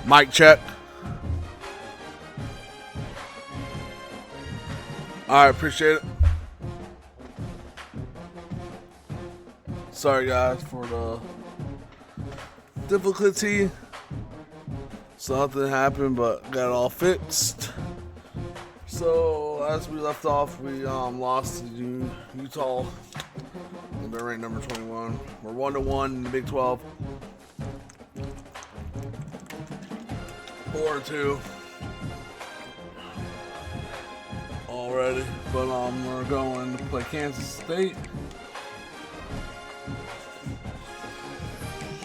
Mic check. All right, appreciate it. Sorry guys for the difficulty. Something happened, but got it all fixed. So as we left off, we lost to Utah. They're ranked number 21. We're 1-1 in the Big 12. 4-2 already, but we're going to play Kansas State.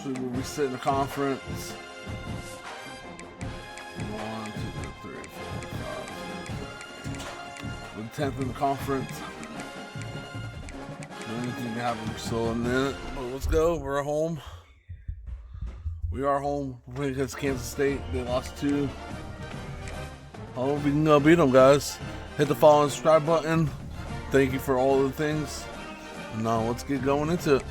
See where we sit in the conference. 1, 2, 3, 4, 5, 6, 7, 8, 9. We're 10th in the conference. Anything can happen still in a minute, but let's go. We're at home. We are home. We're playing against Kansas State. They lost 2. I hope we can beat them, guys. Hit the follow and subscribe button. Thank you for all the things. Now let's get going into it.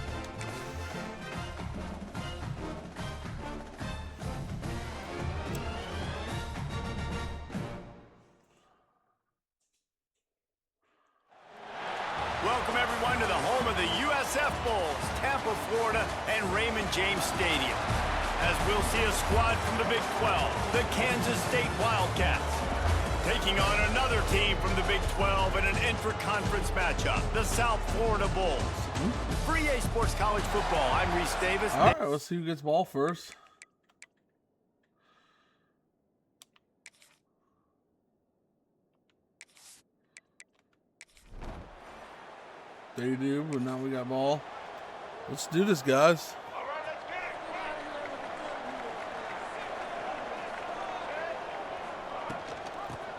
Welcome everyone to the home of the USF Bulls, Tampa, Florida, and Raymond James Stadium. As we'll see a squad from the Big 12, the Kansas State Wildcats, taking on another team from the Big 12 in an intra-conference matchup, the South Florida Bulls. For EA Sports College Football, I'm Reese Davis. All right, let's see who gets ball first. They do, but now we got ball. Let's do this, guys.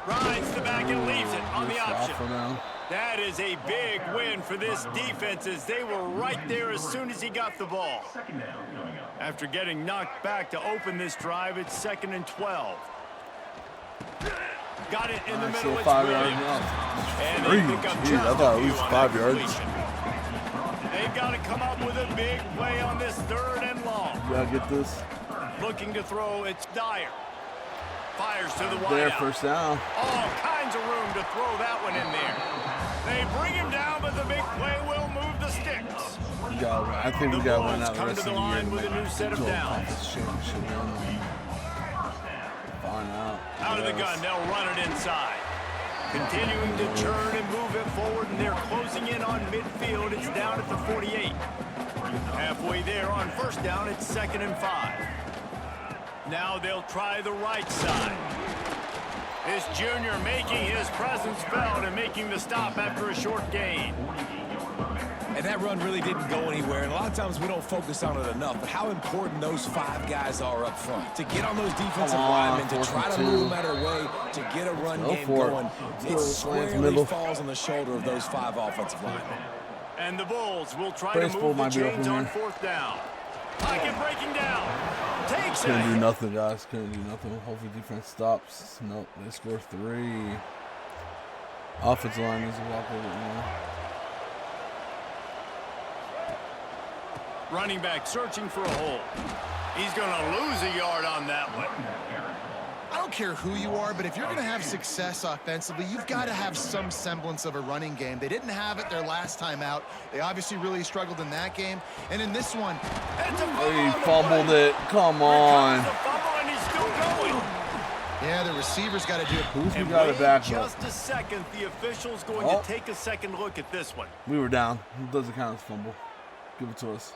Rides the back and leaves it on the option. That is a big win for this defense as they were right there as soon as he got the ball. After getting knocked back to open this drive, it's 2nd and 12. Got it in the middle. It's 5 Williams. yards. And they pick up Jeez, I thought it was 5 yards. They've got to come up with a big play on this 3rd and long. Gotta get this. Looking to throw, it's Dyer. Fires to the There, wideout. first down. All kinds of room to throw that one in there. They bring him down, but the big play will move the sticks. I think we got one out the rest of the year. Line with a new set of downs. Find out. Out of the gun, they'll run it inside. Continuing to turn and move it forward, and they're closing in on midfield. It's down at the 48. Halfway there on first down, it's 2nd and 5. Now they'll try the right side. This junior making his presence felt and making the stop after a short gain. And that run really didn't go anywhere. And a lot of times we don't focus on it enough, but how important those 5 guys are up front. To get on those defensive linemen, to try to move them out of their way, to get a run game going. It squarely falls on the shoulder of those 5 offensive linemen. And the Bulls will try to move the chains on 4th down. Pocket breaking down. Takes it. Couldn't do nothing, guys. Couldn't do nothing. Hopefully defense stops. Nope, they score 3. Offensive line needs to walk over it now. Running back searching for a hole. He's going to lose a yard on that one. I don't care who you are, but if you're going to have success offensively, you've got to have some semblance of a running game. They didn't have it their last time out. They obviously really struggled in that game. And in this one, he fumbled it. Come on. Yeah, the receiver's got to do it. Who's we got it back up? Just a second. The official's going to take a second look at this one. We were down. It doesn't count as fumble. Give it to us.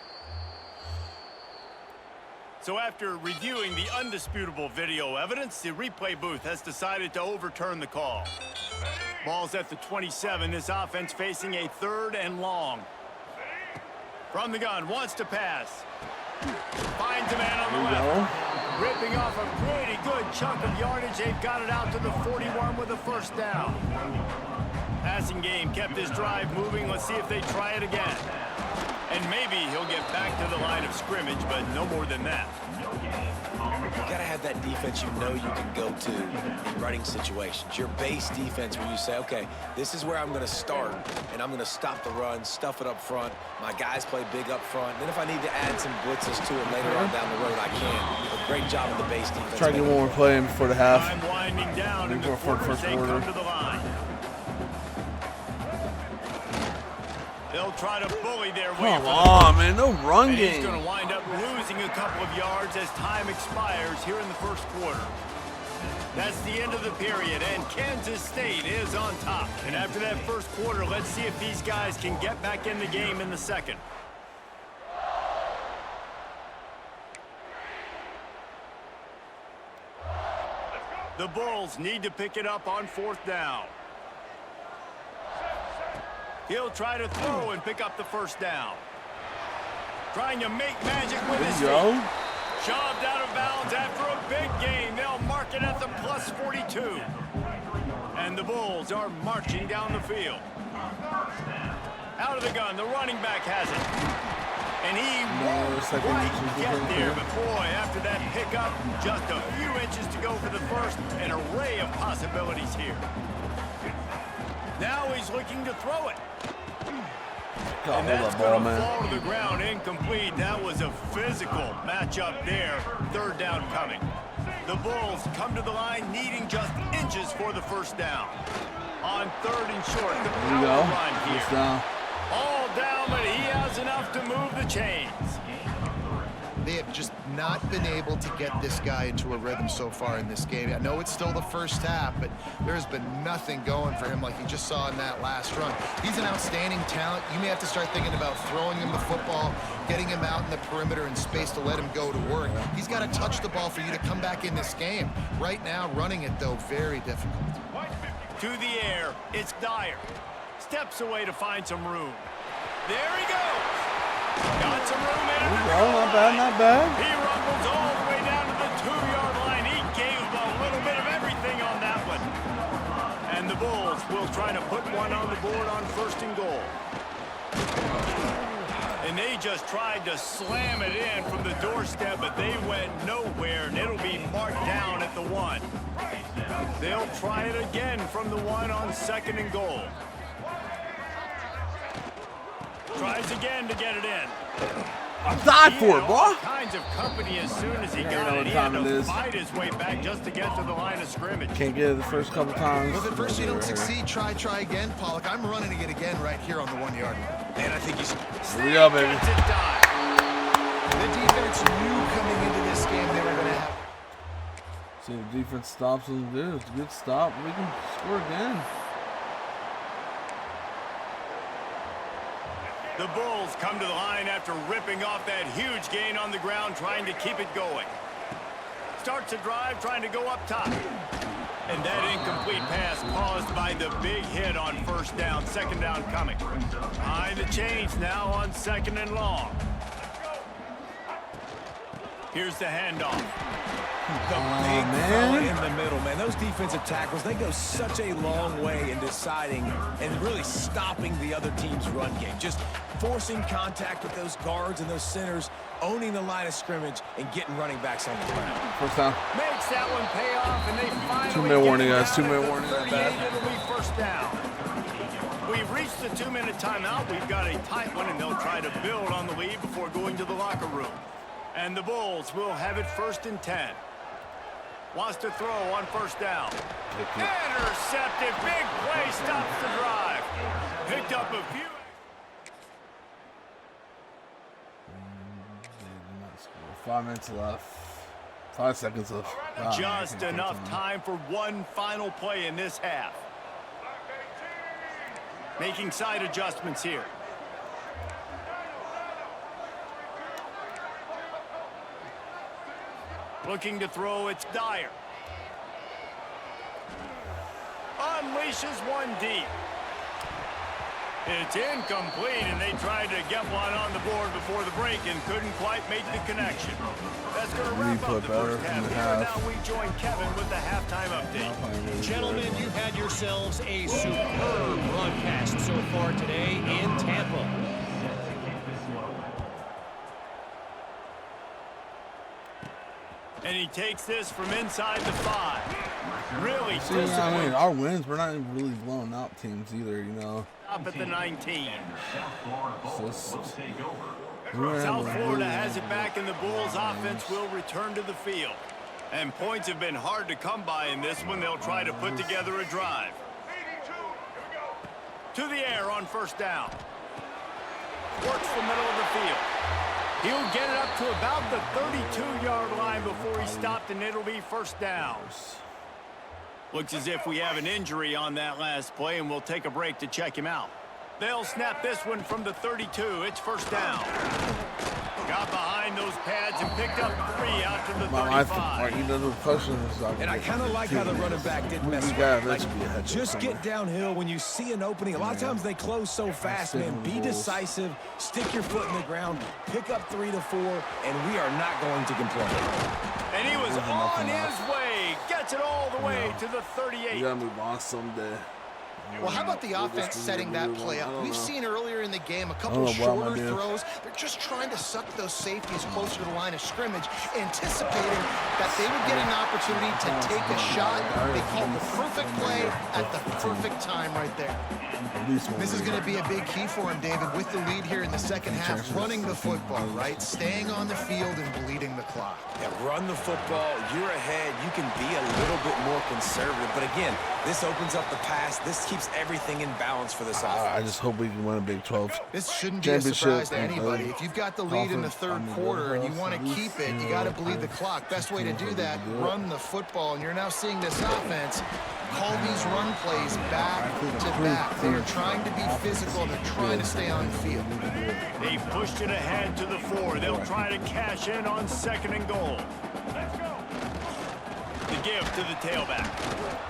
So after reviewing the undisputable video evidence, the replay booth has decided to overturn the call. Ball's at the 27. This offense facing a 3rd and long. From the gun, wants to pass. Finds a man on the left. Ripping off a pretty good chunk of yardage. They've got it out to the 41 with a 1st down. Passing game kept this drive moving. Let's see if they try it again. And maybe he'll get back to the line of scrimmage, but no more than that. got to have that defense you know you can go to in running situations. Your base defense where you say, okay, this is where I'm going to start, and I'm going to stop the run, stuff it up front. My guys play big up front. Then if I need to add some blitzes to it later on down the road, I can. But great job of the base defense. Try to get one more play in before the half. Time winding down in the Before the first they quarter. come to the line. They'll try to bully their way. Come on, man. No run And he's game. going to wind up losing a couple of yards as time expires here in the first quarter. That's the end of the period, and Kansas State is on top. And after that first quarter, let's see if these guys can get back in the game in the second. The Bulls need to pick it up on 4th down. He'll try to throw and pick up the first down. Trying to make magic with his feet. Shoved out of bounds after a big gain. They'll mark it at the plus 42. And the Bulls are marching down the field. Out of the gun, the running back has it. And he won't quite get there, but boy, after that pickup, just a few inches to go for the first. An array of possibilities here. Now he's looking to throw it. And that's going to fall to the ground, incomplete. That was a physical matchup there. 3rd down coming. The Bulls come to the line needing just inches for the first down. On 3rd and short, the power run here. All down, but he has enough to move the chains. They have just not been able to get this guy into a rhythm so far in this game. I know it's still the first half, but there's been nothing going for him like you just saw in that last run. He's an outstanding talent. You may have to start thinking about throwing him the football, getting him out in the perimeter in space to let him go to work. He's got to touch the ball for you to come back in this game. Right now, running it, though, very difficult. To the air, it's Dyer. Steps away to find some room. There he goes. Got some room in it. Not bad, not bad. He rumbles all the way down to the 2-yard line. He gave a little bit of everything on that one. And the Bulls will try to put one on the board on 1st and goal. And they just tried to slam it in from the doorstep, but they went nowhere, and it'll be marked down at the 1. They'll try it again from the 1 on 2nd and goal. Tries again to get it in. I died for it, boy. Kinds of company as soon as he got it. He had to fight his way back just to get to the line of scrimmage. Can't get it the first couple times. Well, if at first you don't succeed, try again, Pollock. I'm running it again right here on the 1-yard line. Man, I think he's... Here we go, baby. The defense knew coming into this game they were going to have. See if the defense stops them. It's a good stop. We can score again. The Bulls come to the line after ripping off that huge gain on the ground, trying to keep it going. Starts a drive, trying to go up top. And that incomplete pass caused by the big hit on 1st down, 2nd down coming. Behind the chains now on 2nd and long. Here's the handoff. The big fella in the middle, man. Those defensive tackles, they go such a long way in deciding and really stopping the other team's run game. Just forcing contact with those guards and those centers, owning the line of scrimmage, and getting running backs on the ground. 1st down. Makes that one pay off, and they finally 2-minute warning, guys. 2-minute warning. 38, it'll be 1st down. We've reached the 2-minute timeout. We've got a tight one, and they'll try to build on the lead before going to the locker room. And the Bulls will have it 1st and 10. Wants to throw on 1st down. Intercepted. Big play stops the drive. Picked up a few. 5 minutes left. 5 seconds left. Wow, Just enough time for one final play in this half. Making side adjustments here. Looking to throw, it's Dyer. Unleashes one deep. It's incomplete, and they tried to get one on the board before the break and couldn't quite make the connection. That's going to wrap up the first half. Now we join Kevin with the halftime update. Gentlemen, you've had yourselves a superb broadcast so far today in Tampa. And he takes this from inside the 5. Really See, I mean, disciplined. our wins, we're not even really blowing out teams either, you know. Up at the 19. It's just, South Florida has it back, and the Bulls offense will return to the field. And points have been hard to come by in this one. They'll try to put together a drive. To the air on first down. Works the middle of the field. He'll get it up to about the 32-yard line before he stopped, and it'll be first down. Looks as if we have an injury on that last play, and we'll take a break to check him out. They'll snap this one from the 32. It's first down. Got behind those pads and picked up 3 out to the 35. He doesn't question himself. And I kind of like how the running back didn't mess with it. Like, just get downhill when you see an opening. A lot of times they close so fast, man. Be decisive, stick your foot in the ground, pick up 3 to 4, and we are not going to complain. And he was on his way. Gets it all the way to the 38. You gotta move on someday. Well, how about the offense setting that play up? We've seen earlier in the game a couple shorter throws. They're just trying to suck those safeties closer to the line of scrimmage, anticipating that they would get an opportunity to take a shot. They called the perfect play at the perfect time right there. This is going to be a big key for him, David, with the lead here in the second half, running the football, right? Staying on the field and bleeding the clock. Yeah, run the football. You're ahead. You can be a little bit more conservative. But again, this opens up the pass. This keeps everything in balance for this offense. I just hope we can win a Big 12. This shouldn't be a surprise to anybody. If you've got the lead in the third quarter and you want to keep it, you got to bleed the clock. Best way to do that, run the football. And you're now seeing this offense call these run plays back to back. They are trying to be physical. They're trying to stay on the field. They pushed it ahead to the 4. They'll try to cash in on 2nd and goal. The give to the tailback.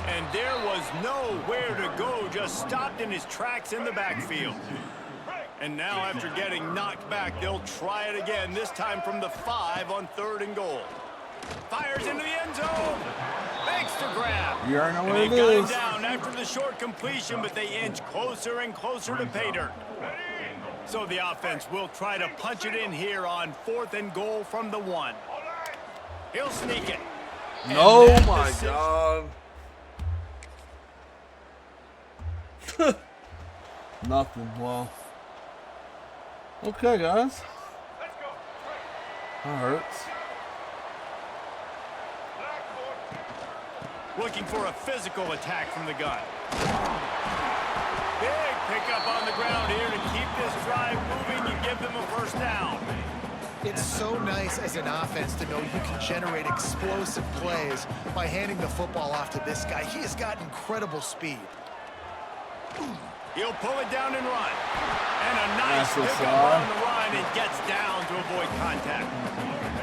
And there was nowhere to go, just stopped in his tracks in the backfield. And now after getting knocked back, they'll try it again, this time from the 5 on 3rd and goal. Fires into the end zone. Makes the grab. You already know and what it they got him is. down after the short completion, but they inch closer and closer to pay dirt. So the offense will try to punch it in here on 4th and goal from the 1. He'll sneak it. Oh my God. Nothing. Well. Okay, guys. That hurts. Looking for a physical attack from the gun. Big pickup on the ground here to keep this drive moving and give them a first down. It's so nice as an offense to know you can generate explosive plays by handing the football off to this guy. He has got incredible speed. He'll pull it down and run. And a nice pickup on the run and gets down to avoid contact.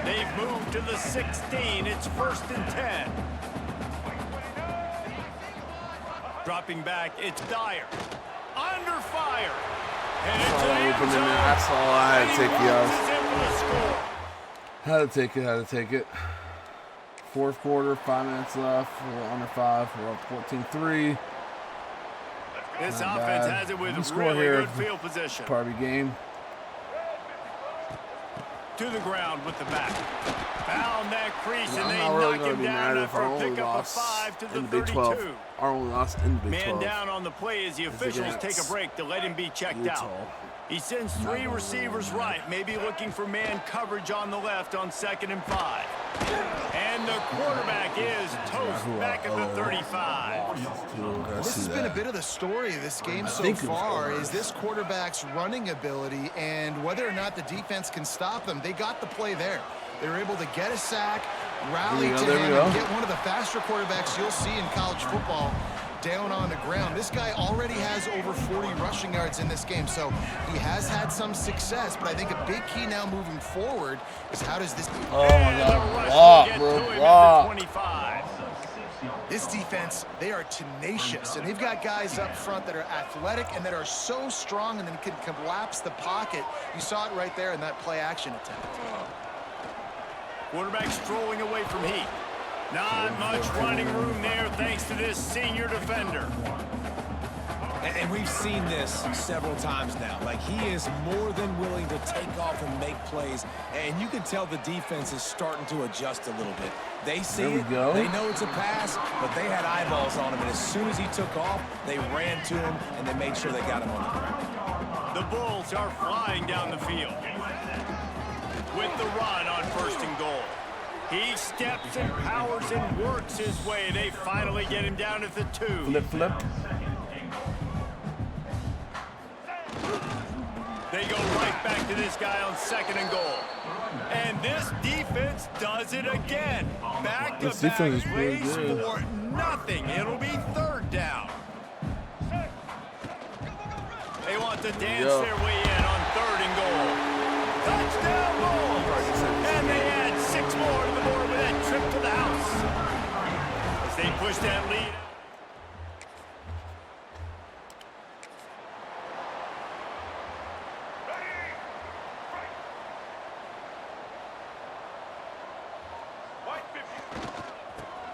They've moved to the 16. It's 1st and 10. Dropping back, it's Dyer. Under fire. And into the end zone. That's all I had to take, guys. Had to take it. 4th quarter, 5 minutes left. We're under 5. We're up 14-3. This Not offense bad. has it with score really here. good field position. Part of the game. To the ground with the back. Found that crease, and they I'm not really knock going to him be down mad if after our a only pickup of loss 5 to in the the Big 32. 12. Our only loss in the Big Man 12. down on the play as the officials take a break to let him be checked out. He sends 3 receivers right, maybe looking for man coverage on the left on 2nd and 5. And the quarterback is toast back at the 35. This has been a bit of the story of this game so far, is this quarterback's running ability and whether or not the defense can stop them. They got the play there. They were able to get a sack, rally to him, and get one of the faster quarterbacks you'll see in college football down on the ground. This guy already has over 40 rushing yards in this game, so he has had some success, but I think a big key now moving forward is how does this... Oh my God, block. 25. This defense, they are tenacious, and they've got guys up front that are athletic and that are so strong and then can collapse the pocket. You saw it right there in that play-action attempt. Quarterback strolling away from heat. Not much running room there thanks to this senior defender. And we've seen this several times now. Like, he is more than willing to take off and make plays. And you can tell the defense is starting to adjust a little bit. They see it, they know it's a pass, but they had eyeballs on him. And as soon as he took off, they ran to him, and they made sure they got him on the ground. The Bulls are flying down the field with the run on 1st and goal. He steps and powers and works his way. They finally get him down at the 2. Flip. They go right back to this guy on 2nd and goal. And this defense does it again. Back-to-back plays for nothing. It'll be 3rd down. They want to dance their way in on 3rd and goal. Touchdown Bulls! And they add 6 more to the board with that trip to the house. As they push that lead.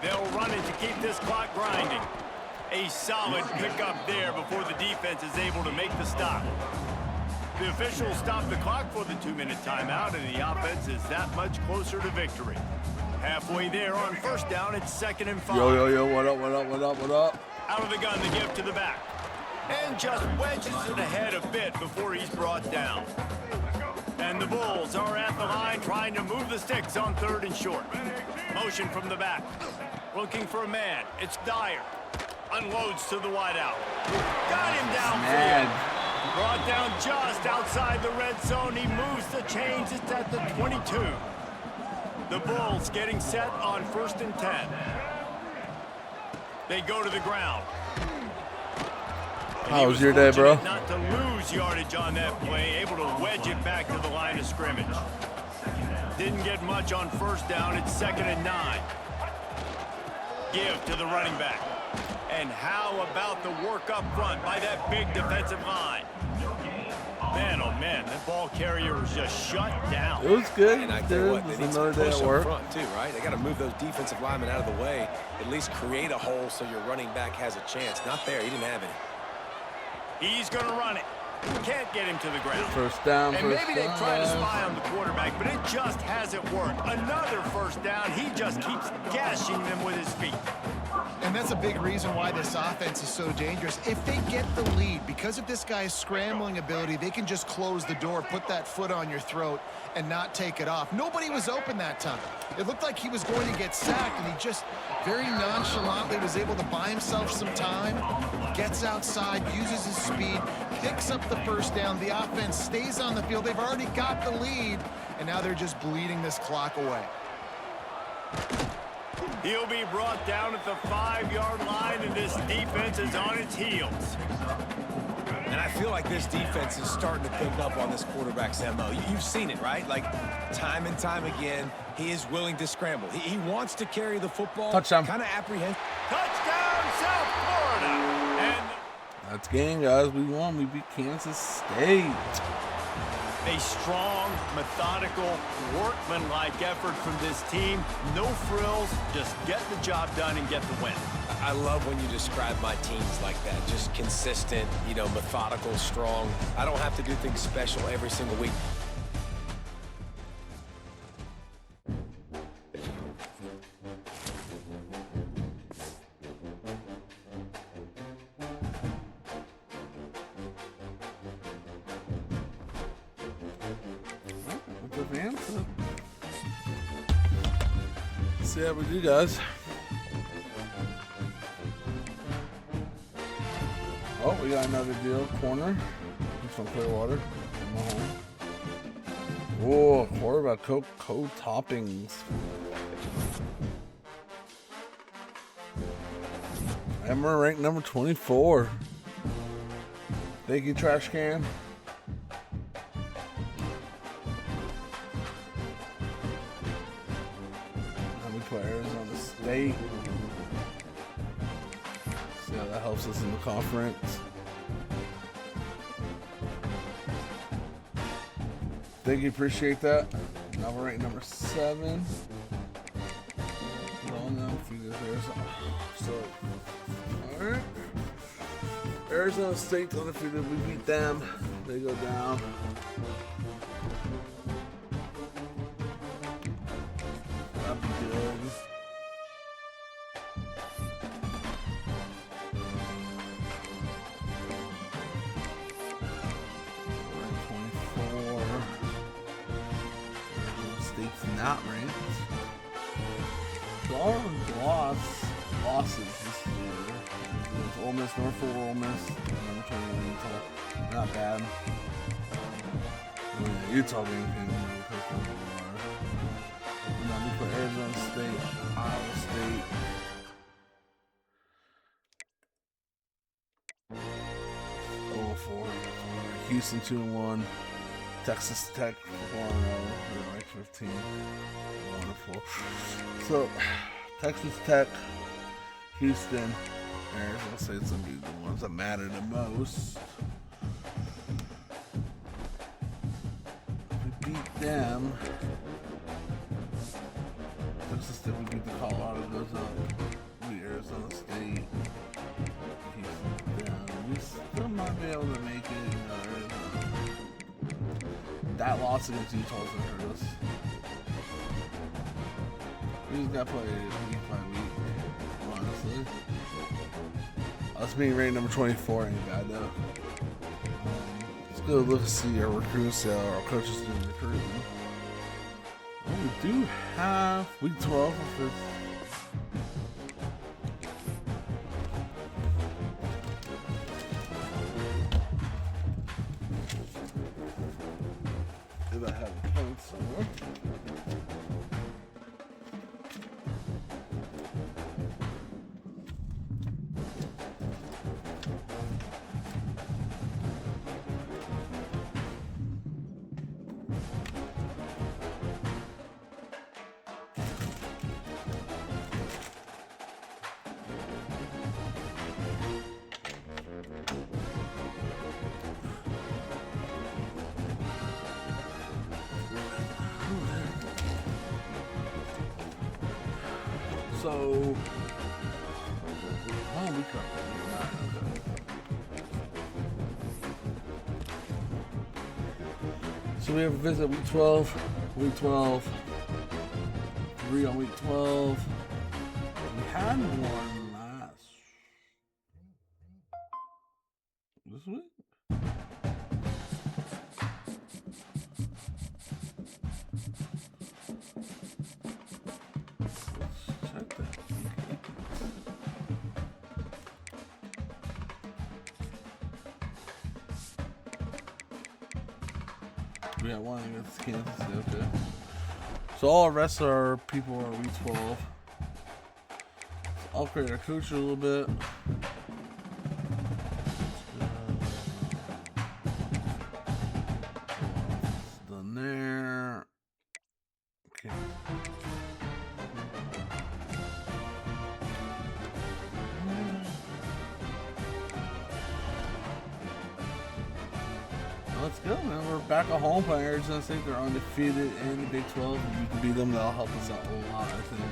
They'll run it to keep this clock grinding. A solid pickup there before the defense is able to make the stop. The officials stop the clock for the 2-minute timeout, and the offense is that much closer to victory. Halfway there on 1st down, it's 2nd and 5. Yo, what up? Out of the gun, the give to the back. And just wedges it ahead a bit before he's brought down. And the Bulls are at the line trying to move the sticks on 3rd and short. Motion from the back. Looking for a man. It's Dyer. Unloads to the wideout. Got him downfield. Brought down just outside the red zone. He moves the chains. It's at the 22. The Bulls getting set on 1st and 10. They go to the ground. How was your day, bro? Not to lose yardage on that play. Able to wedge it back to the line of scrimmage. Didn't get much on 1st down. It's 2nd and 9. Give to the running back. And how about the work up front by that big defensive line? Man, oh man, that ball carrier was just shut down. It was good. And I tell you what, they need another to day push at work. up front too, right? They got to move those defensive linemen out of the way. At least create a hole so your running back has a chance. Not there. He didn't have any. He's going to run it. Can't get him to the ground. 1st down, and maybe they try to spy on the quarterback, but it just hasn't worked. Another 1st down. He just keeps gashing them with his feet. And that's a big reason why this offense is so dangerous. If they get the lead, because of this guy's scrambling ability, they can just close the door, put that foot on your throat, and not take it off. Nobody was open that time. It looked like he was going to get sacked, and he just very nonchalantly was able to buy himself some time, gets outside, uses his speed, picks up the 1st down. The offense stays on the field. They've already got the lead, and now they're just bleeding this clock away. He'll be brought down at the 5-yard line, and this defense is on its heels. And I feel like this defense is starting to pick up on this quarterback's MO. You've seen it, right? Like, time and time again, he is willing to scramble. He wants to carry the football. Touchdown. Kind of apprehensive. Touchdown, South Florida. And That's game, guys. We won. We beat Kansas State. a strong, methodical, workmanlike effort from this team. No frills, just get the job done and get the win. I love when you describe my teams like that. Just consistent, you know, methodical, strong. I don't have to do things special every single week. See how we do, guys. Oh, we got another deal. Corner. Some Clearwater. Oh, quarterback Cocoa Toppings. And we're ranked number 24. Thank you, Trash Can. Arizona State. See how that helps us in the conference. Thank you, appreciate that. Now we're ranked number 7. So, alright. Arizona State's undefeated. We beat them. They go down. That'd be good. We're at 24. Arizona State's not ranked. So all of the losses this year. It's Ole Miss, Norfolk, Ole Miss, number 21 Utah. Not bad. Oh yeah, Utah being paid because of the war. And then we put Arizona State, Iowa State. Oh, 4. Houston 2-1. Texas Tech 4-0. They're ranked 15. 1-4. So Texas Tech, Houston, Arizona State's gonna be the ones that matter the most. If we beat them, Texas Tech, we beat the Colorado, goes up. We Arizona State, Houston down. We still might be able to make it. That loss against Utah is gonna hurt us. We just gotta play week by week, honestly. Us being ranked number 24 ain't bad though. Let's go look and see our recruits, how our coaches doing recruiting. Well, we do have week 12 of this. If I have a pen somewhere. So, oh, we covered it. So we have a visit week 12, 3 on week 12. We had one last this week. We got one against Kansas City, okay. So all the rest of our people are week 12. Let's upgrade our coach a little bit. Done there. Okay. Let's go, man. We're back at home playing Arizona State. They're undefeated in the Big 12. If we can beat them, that'll help us out a lot, I think.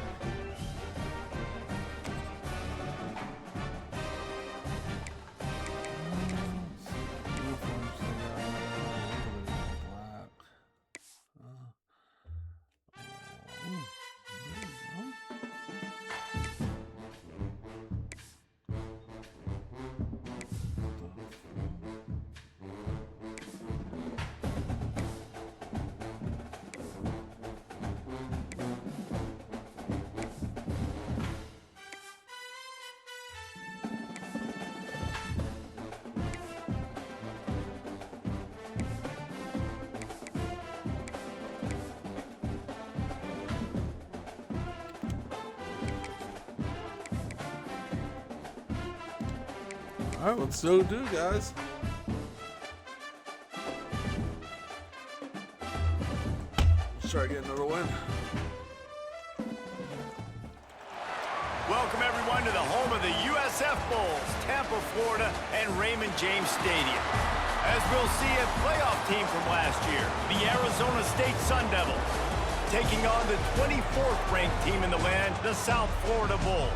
Alright, let's go do, guys. Let's try to get another win. Welcome everyone to the home of the USF Bulls, Tampa, Florida, and Raymond James Stadium. As we'll see, a playoff team from last year, the Arizona State Sun Devils, taking on the 24th ranked team in the land, the South Florida Bulls.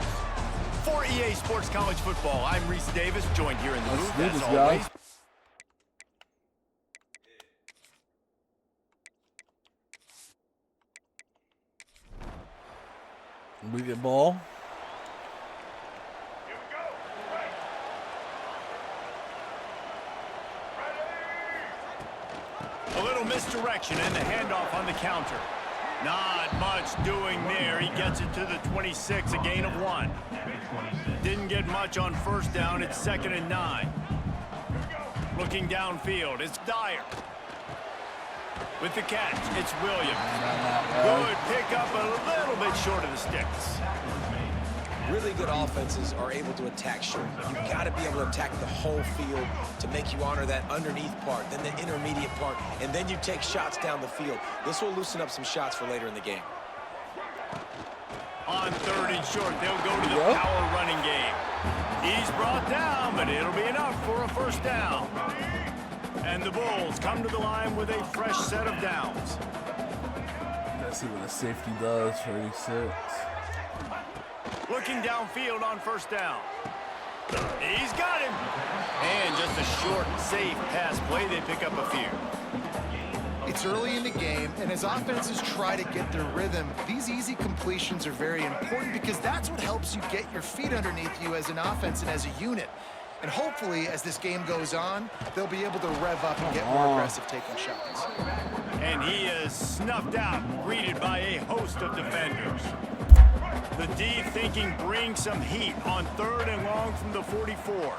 For EA Sports College Football, I'm Reese Davis, joined here in the booth do as this, always. guys. We get ball. A little misdirection and the handoff on the counter. Not much doing there. He gets it to the 26, a gain of 1. Didn't get much on first down. It's 2nd and 9. Looking downfield, it's Dyer. With the catch, it's Williams. Good pickup, a little bit short of the sticks. Really good offenses are able to attack short. You've got to be able to attack the whole field to make you honor that underneath part, then the intermediate part, and then you take shots down the field. This will loosen up some shots for later in the game. On 3rd and short, they'll go to the power running game. He's brought down, but it'll be enough for a first down. And the Bulls come to the line with a fresh set of downs. Let's see what the safety does for 86. Looking downfield on first down. He's got him. And just a short, safe pass play. They pick up a few. It's early in the game, and as offenses try to get their rhythm, these easy completions are very important because that's what helps you get your feet underneath you as an offense and as a unit. And hopefully, as this game goes on, they'll be able to rev up and get more aggressive taking shots. And he is snuffed out, greeted by a host of defenders. The D thinking bring some heat on 3rd and long from the 44.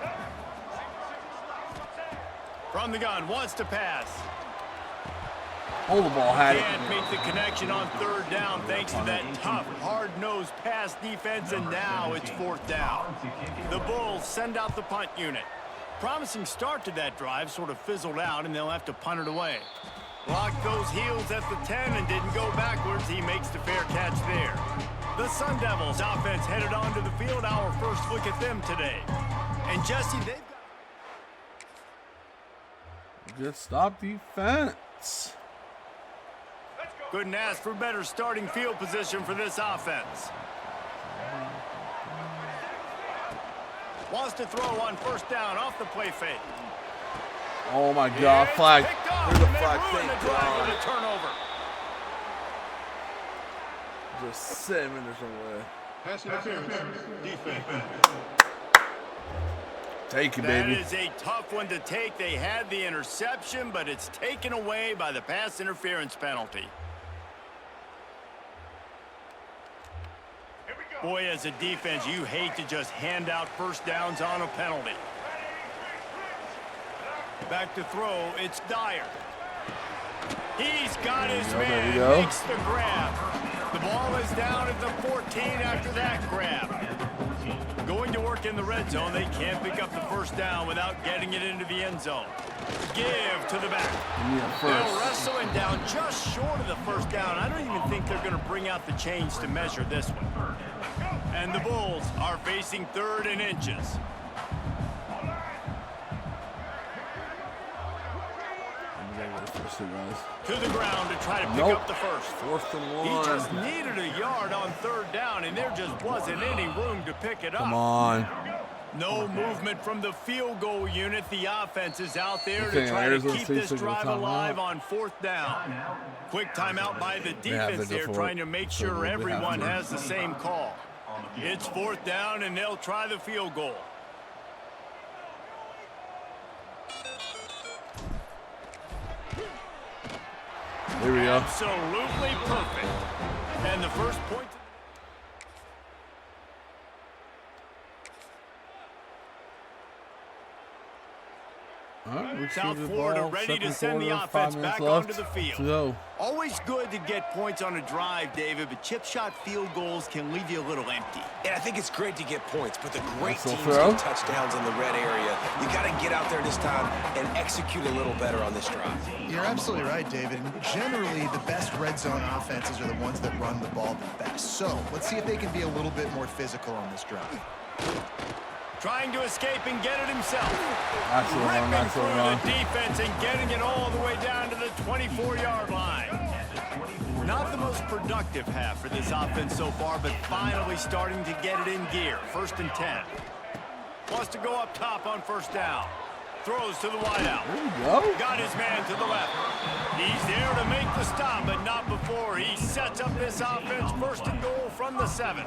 From the gun, wants to pass. Hold the ball, had it. Can't make the connection on 3rd down thanks to that tough, hard-nosed pass defense, and now it's 4th down. The Bulls send out the punt unit. Promising start to that drive sort of fizzled out, and they'll have to punt it away. Locked those heels at the 10 and didn't go backwards. He makes the fair catch there. The Sun Devils offense headed onto the field. Our first look at them today. And Jesse, they've got... Good stop defense. Couldn't ask for better starting field position for this offense. Wants to throw on first down off the play fake. Oh my God, flag. There's a flag. Thank God. With a turnover. Just 7 minutes away. Pass interference. Defense. Take it, baby. That is a tough one to take. They had the interception, but it's taken away by the pass interference penalty. Boy, as a defense, you hate to just hand out first downs on a penalty. Back to throw, it's Dyer. He's got his man, makes the grab. The ball is down at the 14 after that grab. Going to work in the red zone, they can't pick up the first down without getting it into the end zone. Give to the back. They'll wrestle him down just short of the first down. I don't even think they're going to bring out the chains to measure this one. And the Bulls are facing 3rd and inches. To the ground to try to pick up the first. 4th and 1. He just needed a yard on 3rd down, and there just wasn't any room to pick it up. Come on. No movement from the field goal unit. The offense is out there to try to keep this drive alive on 4th down. Quick timeout by the defense there, trying to make sure everyone has the same call. It's 4th down, and they'll try the field goal. Here we go. Absolutely perfect. And the first point. South Florida ready to send the offense back onto the field. Always good to get points on a drive, David, but chip shot field goals can leave you a little empty. And I think it's great to get points, but the great teams get touchdowns in the red area. You got to get out there this time and execute a little better on this drive. You're absolutely right, David. Generally, the best red zone offenses are the ones that run the ball the best. So let's see if they can be a little bit more physical on this drive. Trying to escape and get it himself. Ripping through the defense and getting it all the way down to the 24-yard line. Not the most productive half for this offense so far, but finally starting to get it in gear. 1st and 10. Wants to go up top on 1st down. Throws to the wideout. There we go. Got his man to the left. He's there to make the stop, but not before he sets up this offense. 1st and goal from the 7.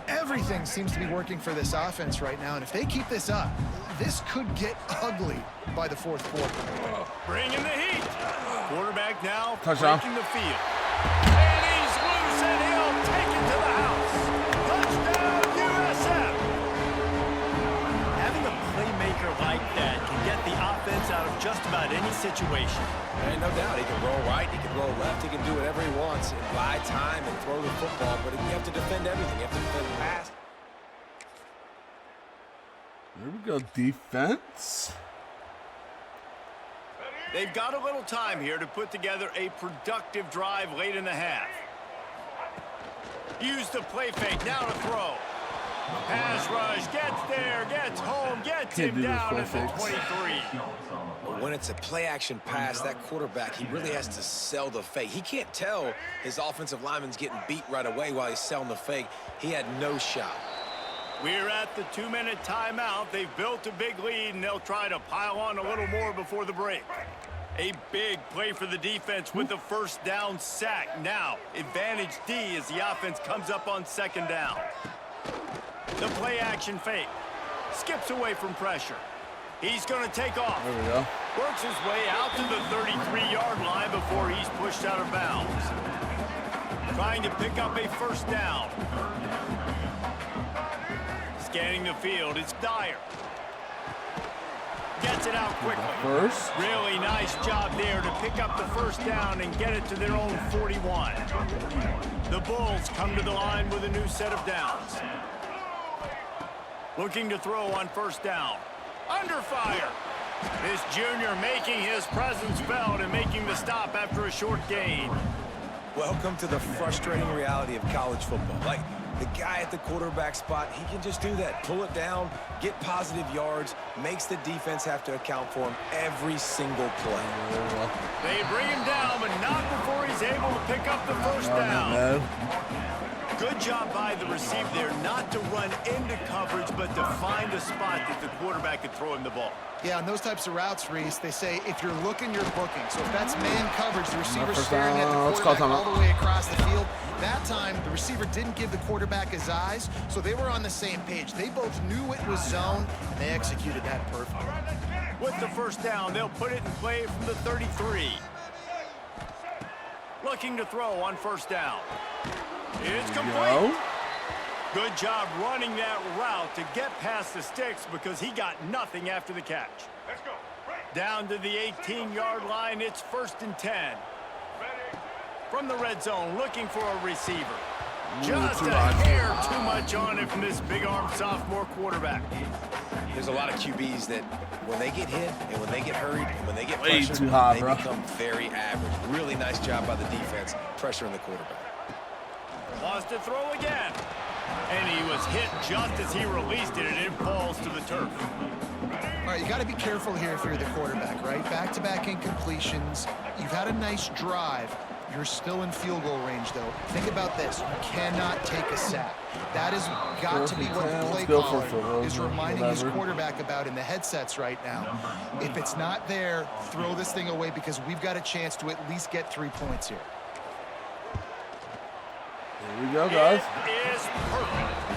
Everything seems to be working for this offense right now, and if they keep this up, this could get ugly by the 4th quarter. Bringing the heat. Quarterback now Touchdown. breaking the field. And he's loose, and he'll take it to the house. Touchdown, USF. Having a playmaker like that can get the offense out of just about any situation. Ain't no doubt. He can roll right, he can roll left, he can do whatever he wants and buy time and throw the football, but you have to defend everything. You have to defend the pass. There we go, defense. They've got a little time here to put together a productive drive late in the half. Use the play fake, now to throw. Pass rush, gets there, gets home, gets him down at the 23. But when it's a play-action pass, that quarterback, he really has to sell the fake. He can't tell his offensive lineman's getting beat right away while he's selling the fake. He had no shot. We're at the 2-minute timeout. They've built a big lead, and they'll try to pile on a little more before the break. A big play for the defense with the 1st down sack. Now, advantage D as the offense comes up on 2nd down. The play action fake. Skips away from pressure. He's going to take off. There we go. Works his way out to the 33-yard line before he's pushed out of bounds. Trying to pick up a 1st down. Scanning the field, it's Dyer. Gets it out quickly. First. Really nice job there to pick up the 1st down and get it to their own 41. The Bulls come to the line with a new set of downs. Looking to throw on 1st down. Under fire. This junior making his presence felt and making the stop after a short gain. Welcome to the frustrating reality of college football. Like, the guy at the quarterback spot, he can just do that. Pull it down, get positive yards, makes the defense have to account for him every single play. They bring him down, but not before he's able to pick up the 1st down. Good job by the receiver there not to run into coverage, but to find a spot that the quarterback could throw him the ball. Yeah, on those types of routes, Reese, they say if you're looking, you're booking. So if that's man coverage, the receiver's staring at the quarterback all the way across the field. That time, the receiver didn't give the quarterback his eyes, so they were on the same page. They both knew it was zone, and they executed that perfectly. With the 1st down, they'll put it in play from the 33. Looking to throw on 1st down. It's complete. Good job running that route to get past the sticks because he got nothing after the catch. Let's go. Down to the 18-yard line, it's 1st and 10. From the red zone, looking for a receiver. Just a hair too much on it from this big-armed sophomore quarterback. There's a lot of QBs that when they get hit and when they get hurried and when they get Way pressured, too hot, they bro. become very average. Really nice job by the defense, pressuring the quarterback. Wants to throw again. And he was hit just as he released it, and it falls to the turf. All right, you got to be careful here if you're the quarterback, right? Back-to-back incompletions. You've had a nice drive. You're still in field goal range, though. Think about this. You cannot take a sack. That has got to be what the play caller is reminding his quarterback about in the headsets right now. If it's not there, throw this thing away because we've got a chance to at least get 3 points here. Here we go, guys. It is perfect.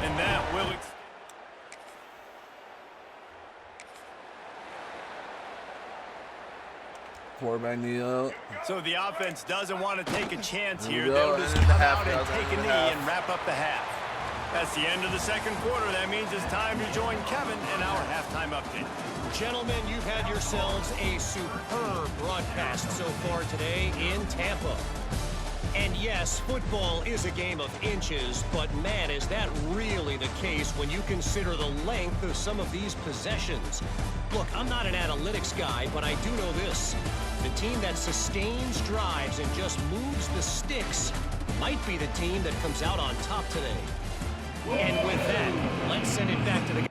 And that will... Quarterback knee. So the offense doesn't want to take a chance here. There we go. They'll just And come the half, out and guys, take a and the knee half. and wrap up the half. That's the end of the 2nd quarter. That means it's time to join Kevin in our halftime update. Gentlemen, you've had yourselves a superb broadcast so far today in Tampa. And yes, football is a game of inches, but man, is that really the case when you consider the length of some of these possessions. Look, I'm not an analytics guy, but I do know this. The team that sustains drives and just moves the sticks might be the team that comes out on top today. And with that, let's send it back to the...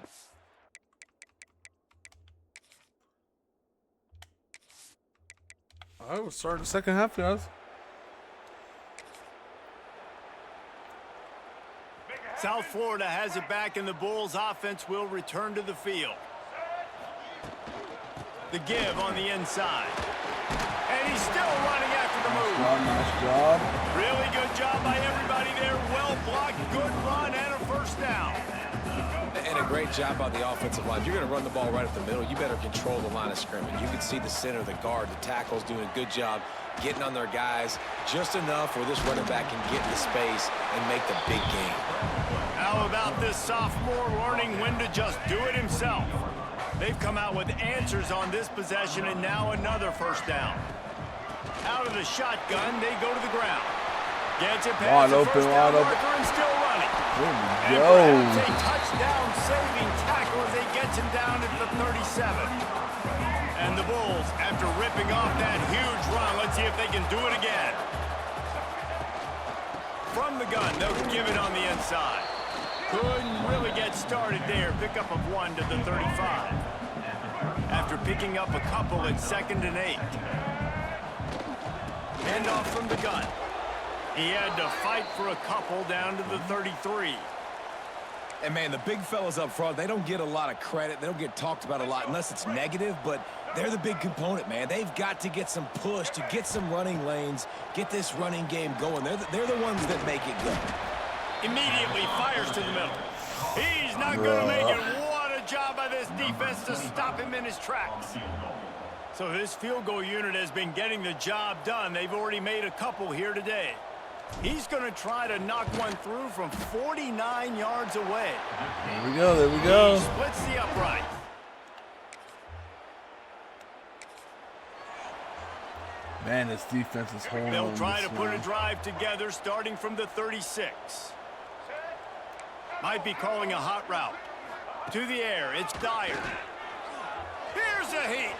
All right, we'll start the second half, guys. South Florida has it back, and the Bulls offense will return to the field. The give on the inside. And he's still running after the move. Nice job. Really good job by everybody there. Well blocked, good run, and a first down. And a great job by the offensive line. If you're going to run the ball right up the middle, you better control the line of scrimmage. You can see the center, the guard, the tackles doing a good job getting on their guys just enough where this running back can get into space and make the big game. How about this sophomore learning when to just do it himself? They've come out with answers on this possession, and now another first down. Out of the shotgun, they go to the ground. Gets it past the first down marker and still running. There we And go. perhaps a touchdown-saving tackle as he gets him down at the 37. And the Bulls, after ripping off that huge run, let's see if they can do it again. From the gun, they'll give it on the inside. Couldn't really get started there. Pickup of 1 to the 35. After picking up a couple at 2nd and 8. Handoff from the gun. He had to fight for a couple down to the 33. And, man, the big fellas up front, they don't get a lot of credit. They don't get talked about a lot unless it's negative, but they're the big component, man. They've got to get some push to get some running lanes, get this running game going. They're the ones that make it go. Immediately fires to the middle. He's not going to make it. What a job by this defense to stop him in his tracks. So this field goal unit has been getting the job done. They've already made a couple here today. He's going to try to knock one through from 49 yards away. There we go, there we go. He splits the upright. Man, this defense is holding on. They'll try to put a drive together starting from the 36. Might be calling a hot route. To the air, it's Dyer. Here's a heat.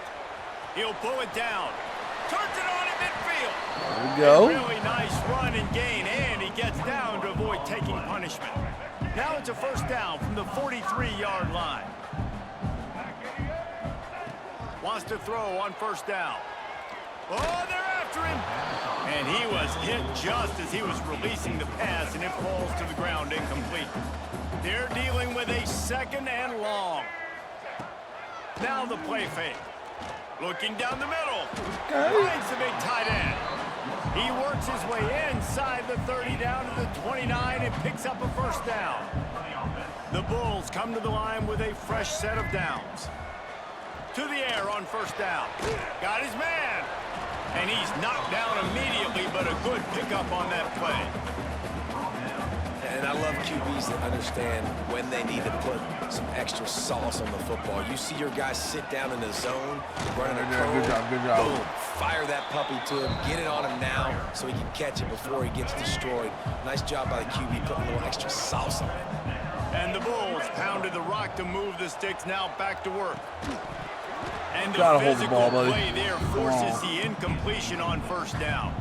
He'll pull it down. Turns it on in midfield. There we go. A really nice run and gain, and he gets down to avoid taking punishment. Now it's a first down from the 43-yard line. Wants to throw on first down. Oh, they're after him. And he was hit just as he was releasing the pass, and it falls to the ground incomplete. They're dealing with a 2nd and long. Now the play fake. Looking down the middle. Finds the big tight end. He works his way inside the 30 down to the 29 and picks up a first down. The Bulls come to the line with a fresh set of downs. To the air on first down. Got his man. And he's knocked down immediately, but a good pickup on that play. And I love QBs that understand when they need to put some extra sauce on the football. You see your guys sit down in the zone, running a curl. Good job, good job. Boom, fire that puppy to him, get it on him now so he can catch it before he gets destroyed. Nice job by the QB putting a little extra sauce on it. And the Bulls pounded the rock to move the sticks, now back to work. And the Gotta hold the physical ball, buddy. play there forces the incompletion on first down.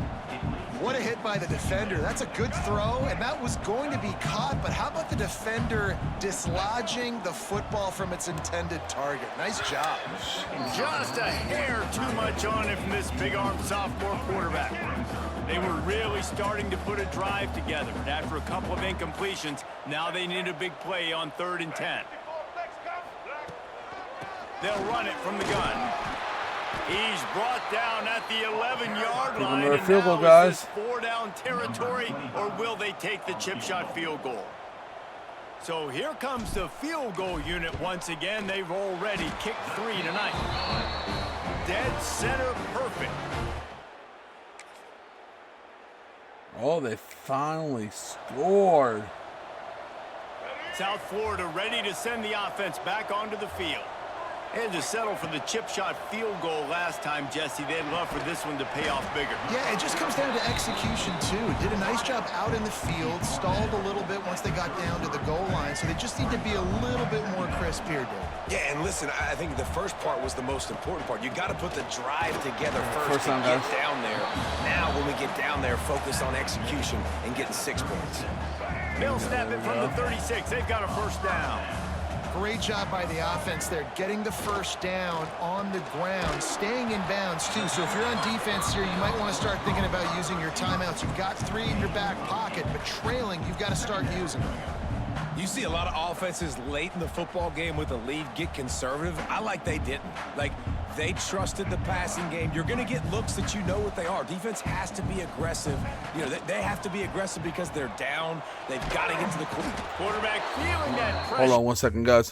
What a hit by the defender. That's a good throw, and that was going to be caught, but how about the defender dislodging the football from its intended target? Nice job. Just a hair too much on it from this big-armed sophomore quarterback. They were really starting to put a drive together. And after a couple of incompletions, now they need a big play on 3rd and 10. They'll run it from the gun. He's brought down at the 11-yard line. Another And field goal, now is guys. this 4-down territory, or will they take the chip shot field goal? So here comes the field goal unit once again. They've already kicked 3 tonight. Dead center perfect. Oh, they finally scored. South Florida ready to send the offense back onto the field. Had to settle for the chip shot field goal last time, Jesse. They'd love for this one to pay off bigger. Yeah, it just comes down to execution, too. Did a nice job out in the field, stalled a little bit once they got down to the goal line, so they just need to be a little bit more crisp here, Dave. Yeah, and listen, I think the first part was the most important part. You got to put the drive together First first to time, get guys. down there. Now, when we get down there, focus on execution and getting 6 points. They'll snap it from the 36. They've got a first down. Great job by the offense there, getting the first down on the ground, staying in bounds, too. So if you're on defense here, you might want to start thinking about using your timeouts. You've got 3 in your back pocket, but trailing, you've got to start using them. You see a lot of offenses late in the football game with a lead get conservative. I like they didn't. Like, they trusted the passing game. You're going to get looks that you know what they are. Defense has to be aggressive. You know, they have to be aggressive because they're down. They've got to get to the quarterback feeling that pressure. Hold on 1 second, guys.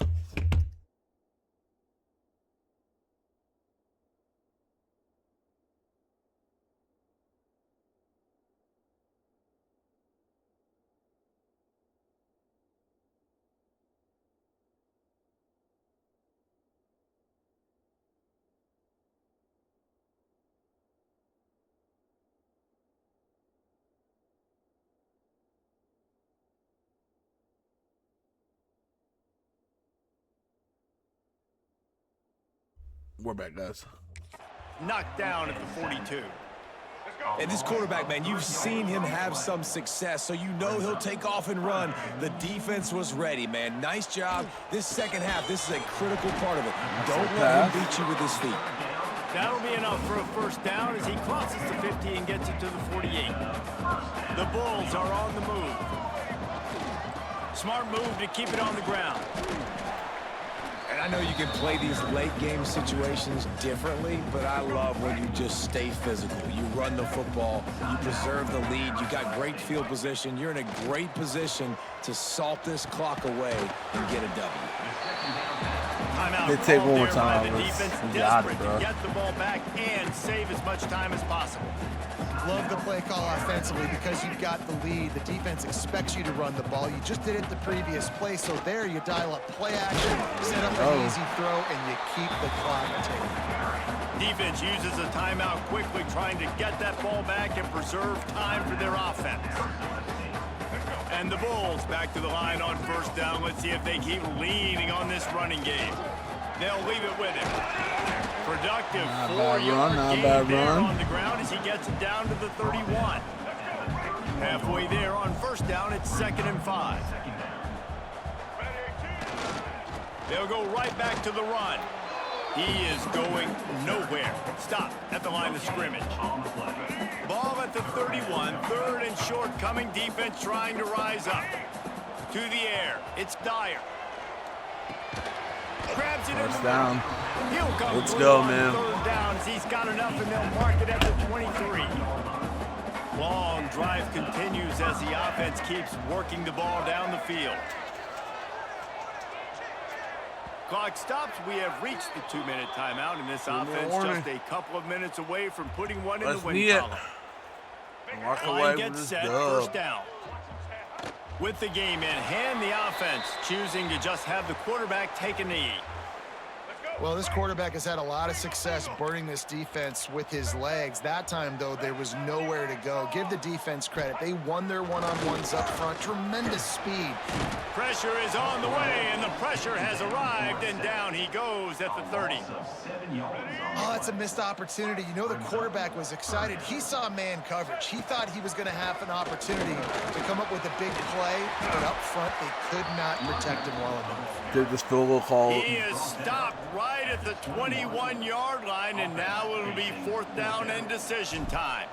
We're back, guys. Knocked down at the 42. And this quarterback, man, you've seen him have some success, so you know he'll take off and run. The defense was ready, man. Nice job. This second half, this is a critical part of it. Don't let him beat you with his feet. That'll be enough for a first down as he crosses the 50 and gets it to the 48. The Bulls are on the move. Smart move to keep it on the ground. And I know you can play these late game situations differently, but I love when you just stay physical. You run the football, you preserve the lead, you got great field position. You're in a great position to salt this clock away and get a W. Timeout. They take one more time. The defense desperate to get the ball back and save as much time as possible. Love the play call offensively because you've got the lead. The defense expects you to run the ball. You just did it the previous play, so there you dial up play action, set up an easy throw, and you keep the clock ticking. Defense uses a timeout quickly, trying to get that ball back and preserve time for their offense. And the Bulls back to the line on first down. Let's see if they keep leaning on this running game. They'll leave it with him. Productive 4-yard gain there on the ground as he gets it down to the 31. Halfway there on first down, it's 2nd and 5. They'll go right back to the run. He is going nowhere. Stop at the line of scrimmage. Ball at the 31, 3rd and short, coming defense trying to rise up. To the air, it's Dyer. Grabs it First down. He'll come Let's go, man. 3rd down. He's got enough, and they'll mark it at the 23. Long drive continues as the offense keeps working the ball down the field. Clock stops. We have reached the 2-minute timeout, and this offense just a couple of minutes away from putting one in the win column. Walk Line away gets with set, this first down. With the game in hand, the offense choosing to just have the quarterback take a knee. Well, this quarterback has had a lot of success burning this defense with his legs. That time, though, there was nowhere to go. Give the defense credit. They won their one-on-ones up front. Tremendous speed. Pressure is on the way, and the pressure has arrived, and down he goes at the 30. Oh, that's a missed opportunity. You know, the quarterback was excited. He saw man coverage. He thought he was going to have an opportunity to come up with a big play, but up front, they could not protect him well enough. Did this field goal call? He is stopped right at the 21-yard line, and now it'll be 4th down and decision time.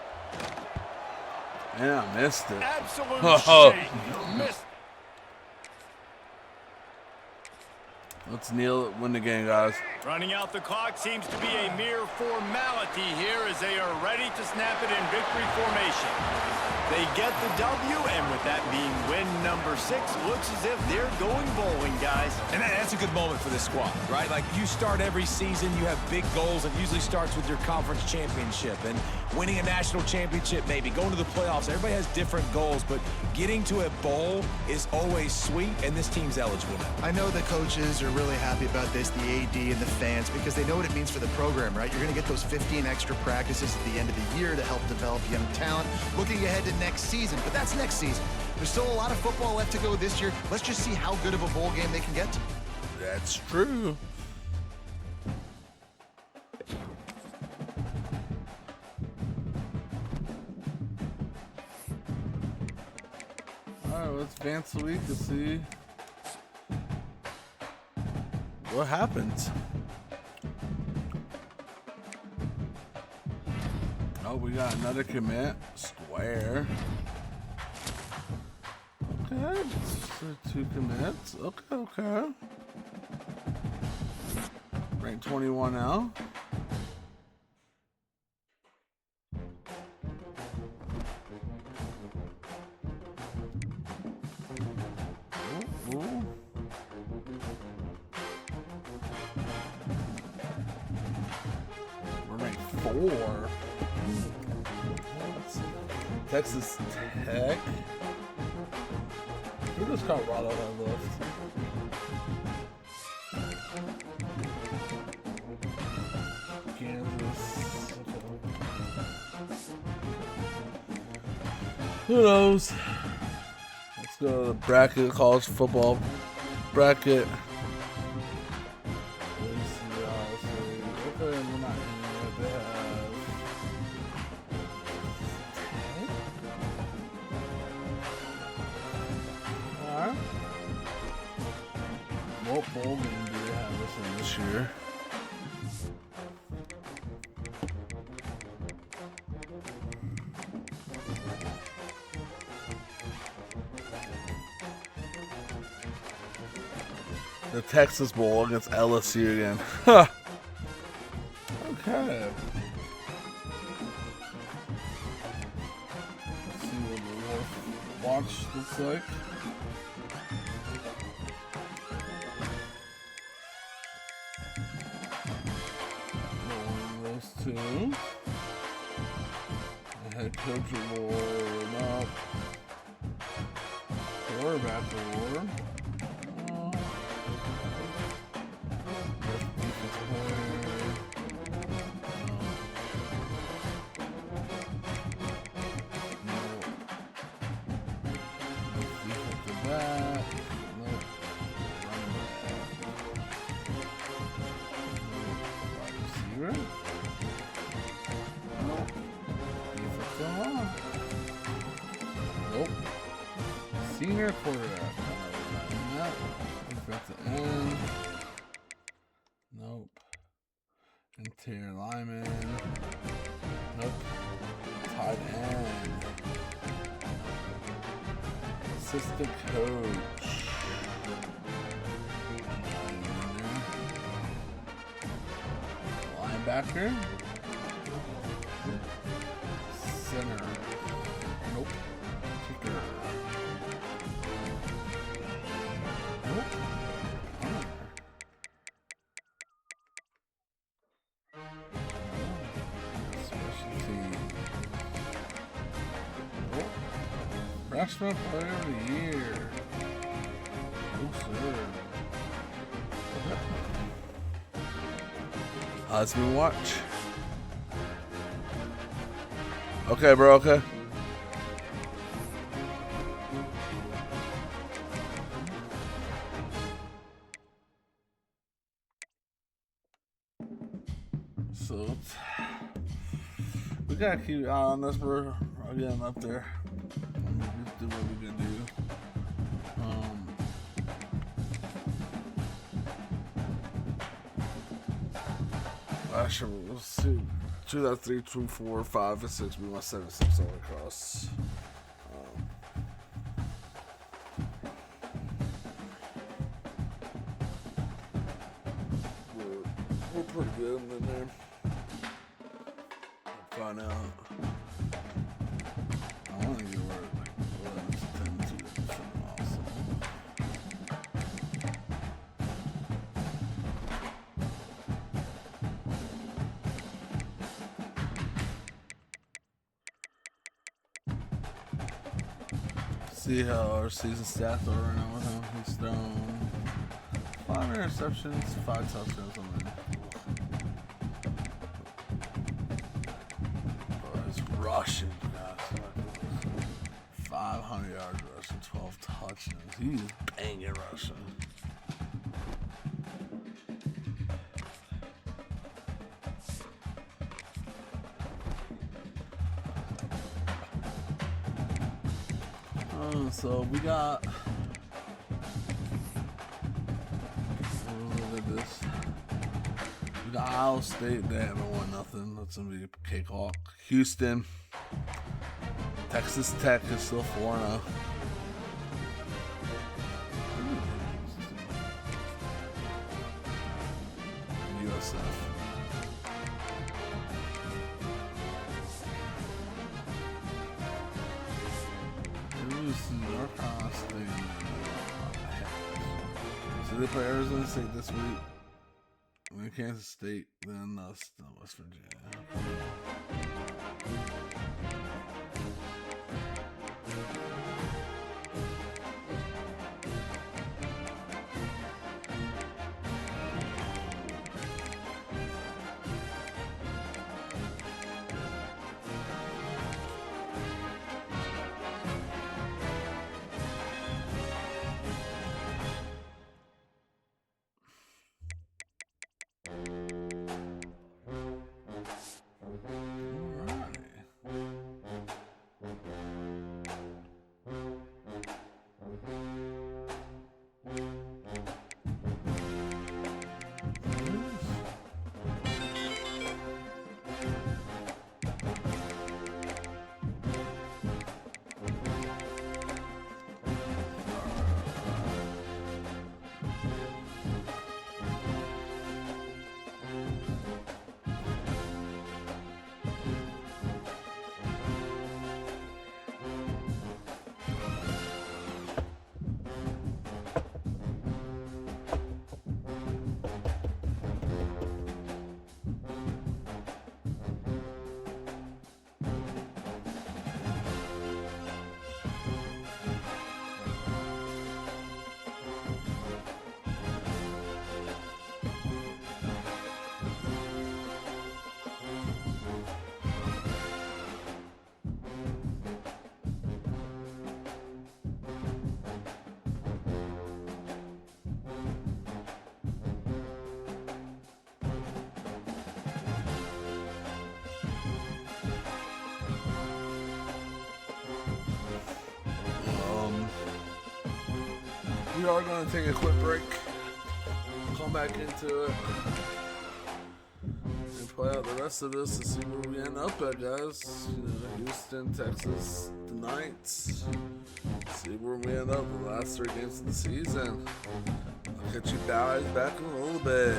Yeah, I missed it. Absolute shame. Missed. Let's kneel it, win the game, guys. Running out the clock seems to be a mere formality here as they are ready to snap it in victory formation. They get the W, and with that being win number 6, looks as if they're going bowling, guys. And that's a good moment for this squad, right? Like, you start every season, you have big goals. It usually starts with your conference championship and winning a national championship, maybe going to the playoffs. Everybody has different goals, but getting to a bowl is always sweet, and this team's eligible now. I know the coaches are really happy about this, the AD and the fans, because they know what it means for the program, right? You're going to get those 15 extra practices at the end of the year to help develop young talent. Looking ahead to next season, but that's next season. There's still a lot of football left to go this year. Let's just see how good of a bowl game they can get to. That's true. All right, let's advance the week to see what happens. Oh, we got another commit. Square. Okay, so 2 commits. Okay. Rank 21 now. Ooh. We're ranked 4. Texas Tech. Who does Colorado have left? Kansas. Who knows? Let's go to the bracket, college football bracket. Okay, we're not in there. They have alright. What bowl game do they have this in this year? The Texas Bowl against LSU again. Okay. Let's see what the Wolf watch looks like. One of those two. The head coach award up. Quarterback award. Nope. Senior quarterback. Defensive end. Nope. Interior lineman. Nope. Tight end. Assistant coach. Linebacker. Center. Nope. Kicker. Nope. Punter. Special team. Nope. Freshman player of the year. No sir. Let's move watch. Okay, bro, okay. So, we gotta keep an eye on this, bro. Again, up there. Just do what we can do. Actually, we'll see. 2 out of 3, 2, 4, 5, and 6. We want 7, 6 all across. We're pretty good in there. We'll find out. I want to get where like 11 to 10 to something awesome. See how our season stats are right now with him. He's thrown 5 interceptions, 5 touchdowns on there. He's rushing, guys. 500 yards rushing, 12 touchdowns. He's banging rushing. So we got. Look at this. We got Iowa State. They haven't won nothing. That's gonna be a cakewalk. Houston. Texas Tech is still 4-0. stuff. So they play Arizona State this week. And then Kansas State, then West Virginia. We are going to take a quick break, come back into it, and play out the rest of this to see where we end up at, guys. You know, Houston, Texas tonight. See where we end up the last 3 games of the season. I'll catch you guys back in a little bit.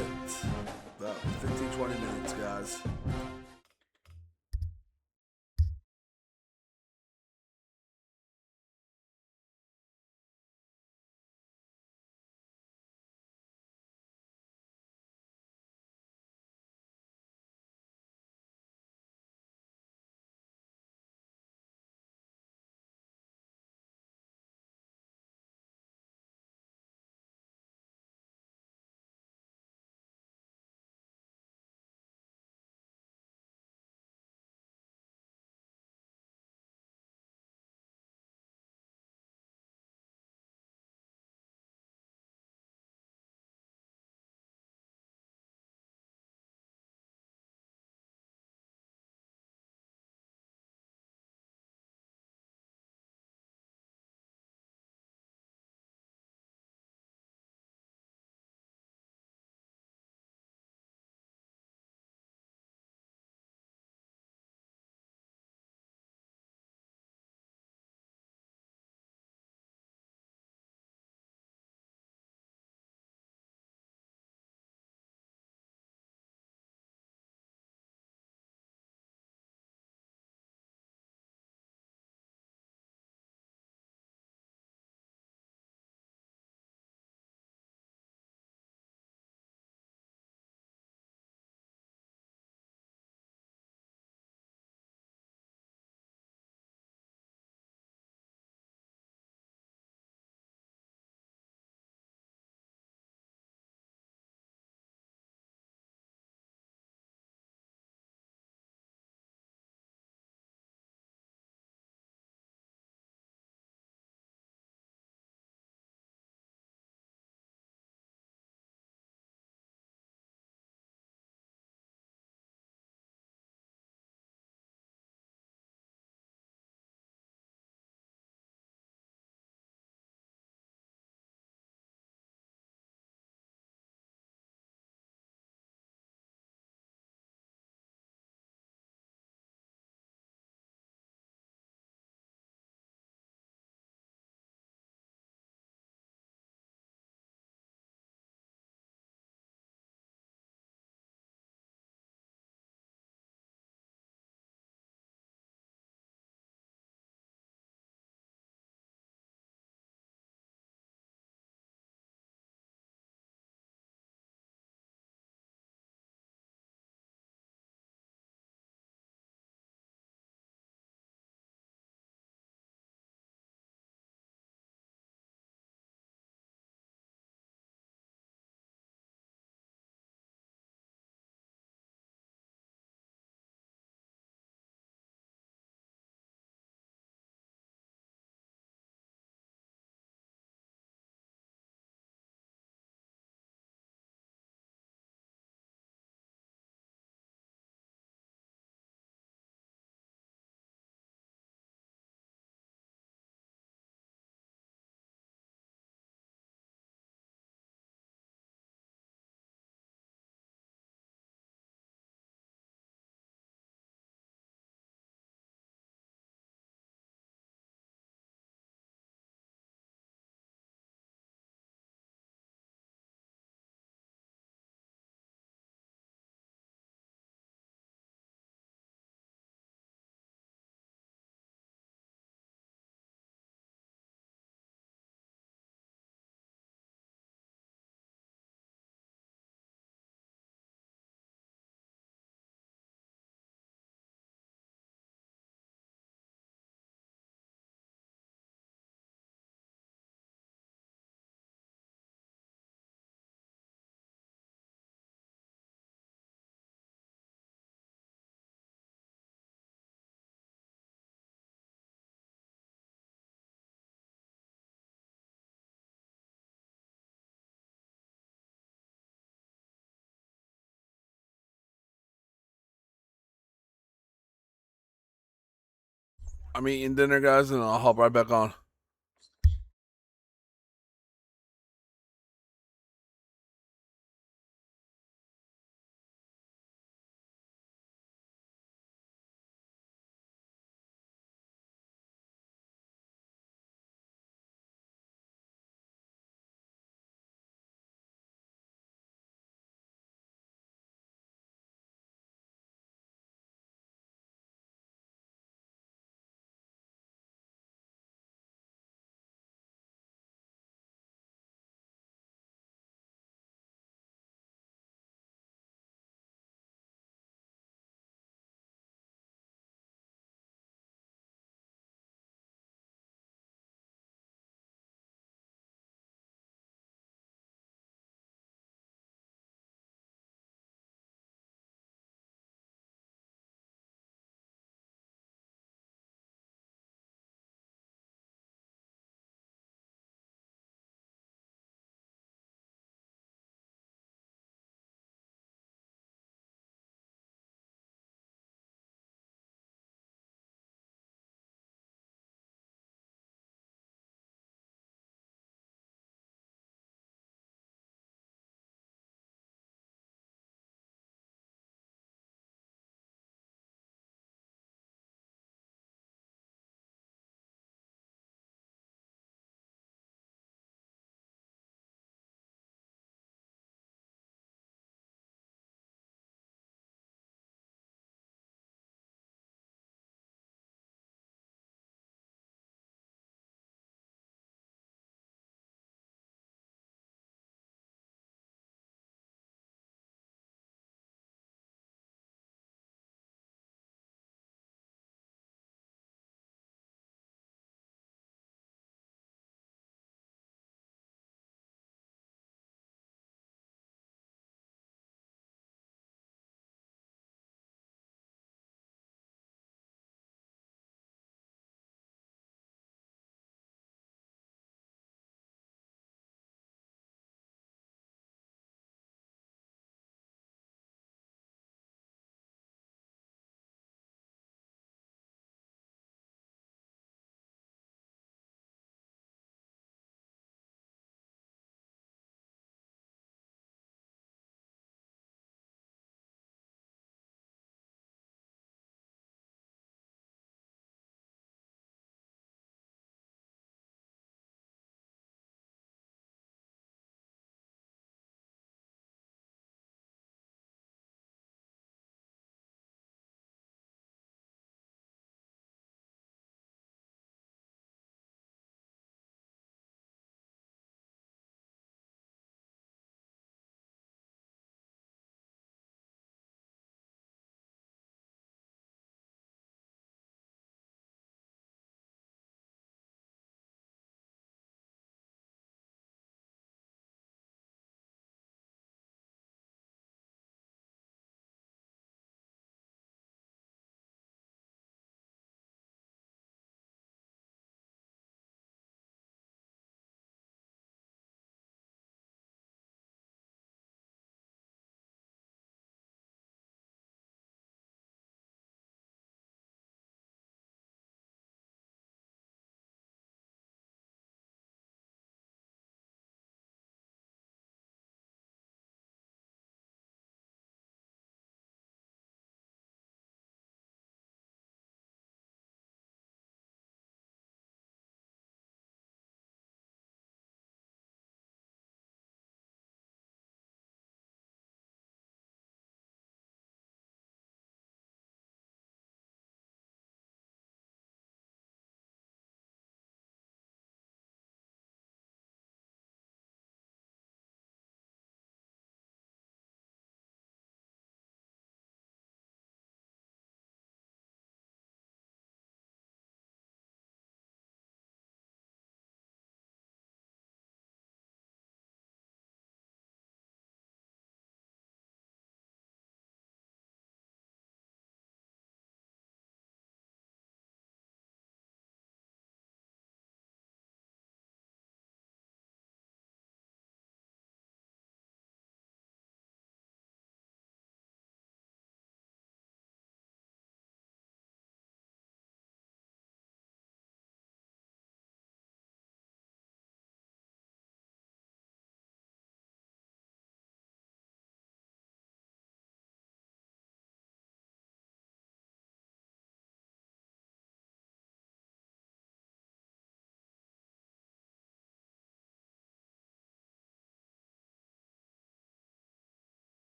About 15-20 minutes, guys. I'm eating dinner, guys, and I'll hop right back on.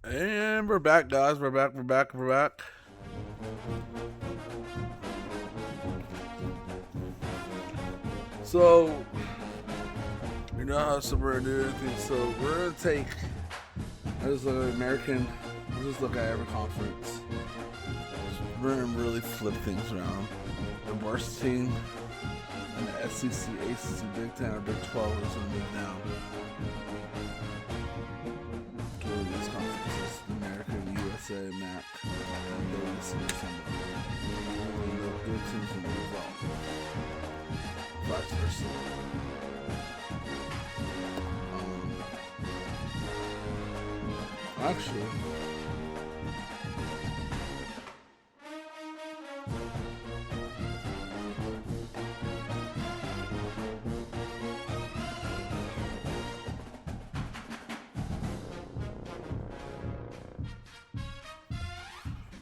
And we're back, guys. We're back. So, you know how we're gonna do everything. So we're gonna take, as an American, we'll just look at every conference. We're gonna really flip things around. The worst team in the SEC, ACC, Big Ten, or Big 12 is gonna move down. These conferences, American, USA, MAC, and the ACC. And the good teams will move up. Vice versa. Actually,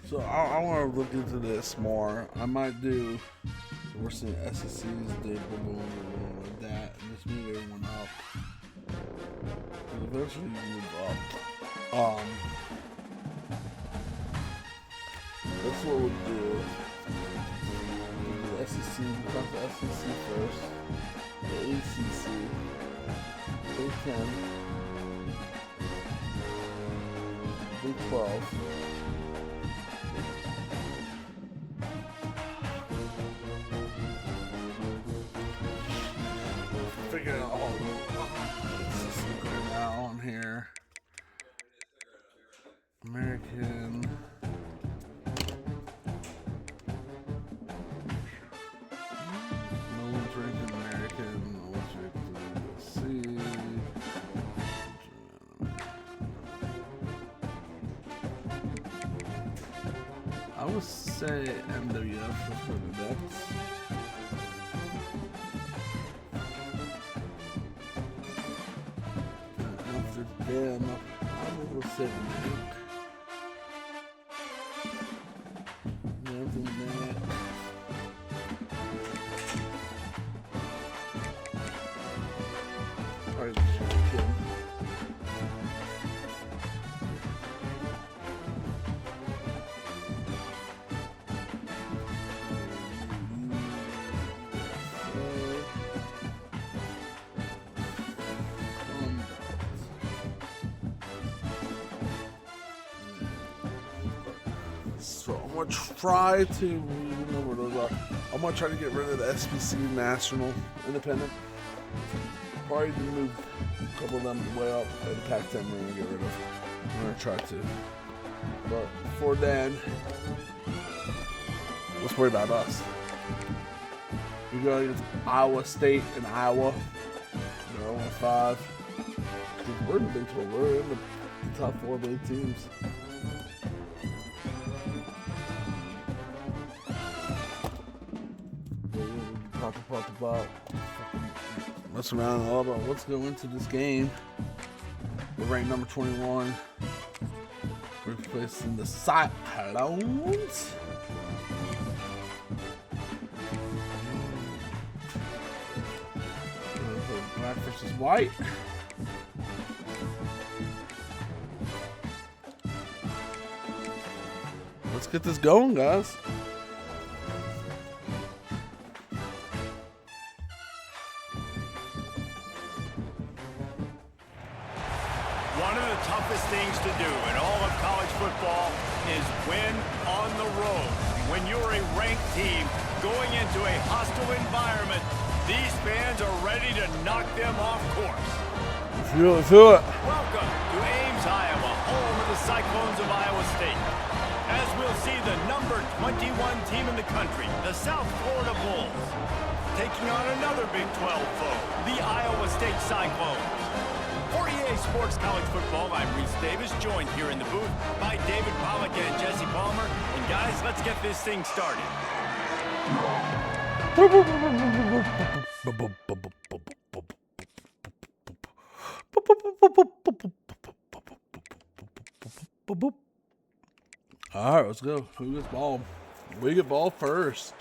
so I want to look into this more. I might do. We're seeing SECs do like that, and just move everyone up. And eventually move up. That's what we'll do. The SEC, we'll talk the SEC first. The ACC, Big 10, Big 12. Figure it out. Let's just look right now on here. American. No one's ranking American. No one's ranking USC. I would say MWF for the next. After them, I will say MAC. Nothing that. Probably the champion. So I'm gonna try to, where those are. I'm gonna try to get rid of the SBC National Independent. Probably to move a couple of them way up, and the Pac-10 we're gonna get rid of. I'm gonna try to. But before then, let's worry about us. We're going against Iowa State and Iowa. They're 0-5. We're in the Big 12. We're in the top 4 big teams. Pop. Mess around all about let's go into this game. We're ranked number 21. We're facing the Cyclones. Black versus white. Let's get this going, guys. One of the toughest things to do in all of college football is win on the road. When you're a ranked team going into a hostile environment, these fans are ready to knock them off course. Feel it. Welcome to Ames, Iowa, home of the Cyclones of Iowa State. As we'll see the number 21 team in the country, the South Florida Bulls, taking on another Big 12 foe, the Iowa State Cyclones. For EA Sports College Football, I'm Reese Davis, joined here in the booth by David Pollack and Jesse Palmer. And guys, let's get this thing started. All right, let's go. Who gets ball? We get ball first.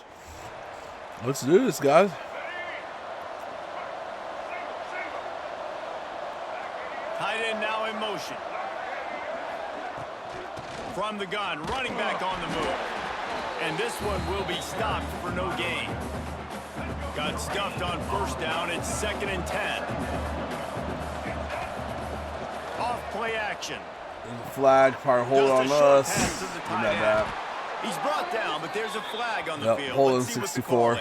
Let's do this, guys. Tight end now in motion. From the gun, running back on the move. And this one will be stopped for no gain. Got stuffed on first down. It's 2nd and 10. Off play action. Flag, probably hold on us. He's brought down, but there's a flag on the field. Holding 64.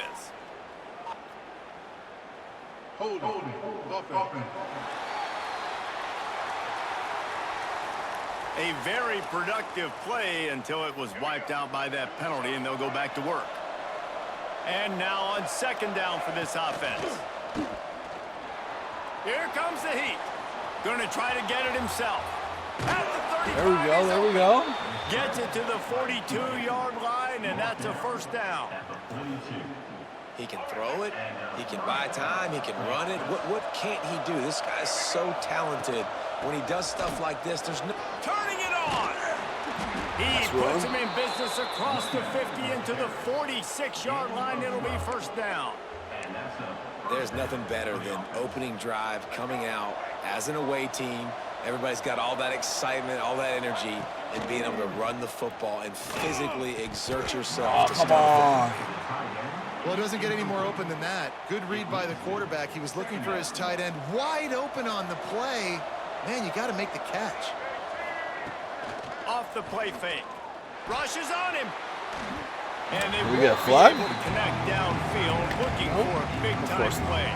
Holding. Offense. A very productive play until it was wiped out by that penalty, and they'll go back to work. And now on 2nd down for this offense. Here comes the heat. Going to try to get it himself. At the 35. There we go. Gets it to the 42-yard line, and that's a 1st down. He can throw it. He can buy time. He can run it. What can't he do? This guy's so talented. When he does stuff like this, there's no... Turning it on. He puts him in business across the 50 into the 46-yard line. It'll be 1st down. There's nothing better than opening drive, coming out as an away team. Everybody's got all that excitement, all that energy, and being able to run the football and physically exert yourself to start. Come on. Well, it doesn't get any more open than that. Good read by the quarterback. He was looking for his tight end wide open on the play. Man, you got to make the catch. Off the play fake. Rushes on him. And they we get a won't flag? be able to connect downfield, looking for a big-time play.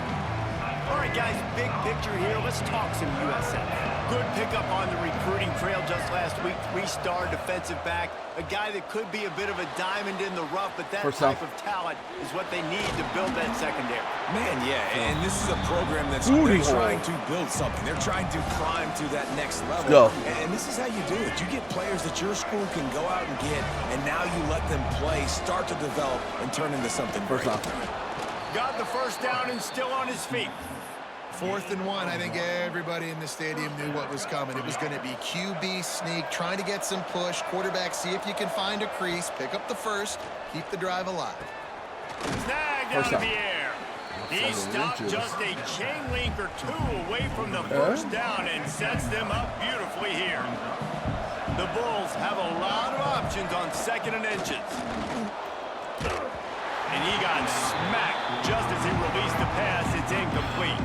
All right, guys, big picture here. Let's talk some USF. Good pickup on the recruiting trail just last week. 3-star defensive back. A guy that could be a bit of a diamond in the rough, but that type of talent is what they need to build that secondary. Man, yeah, and this is a program that's they're trying to build something. They're trying to climb to that next level. Go. And this is how you do it. You get players that your school can go out and get, and now you let them play, start to develop, and turn into something great. Got the 1st down and still on his feet. 4th and 1. I think everybody in the stadium knew what was coming. It was going to be QB sneak, trying to get some push. Quarterback, see if you can find a crease. Pick up the 1st. Keep the drive alive. Snagged out of the air. He stopped just a chain link or 2 away from the 1st down and sets them up beautifully here. The Bulls have a lot of options on 2nd and inches. And he got smacked just as he released the pass. It's incomplete.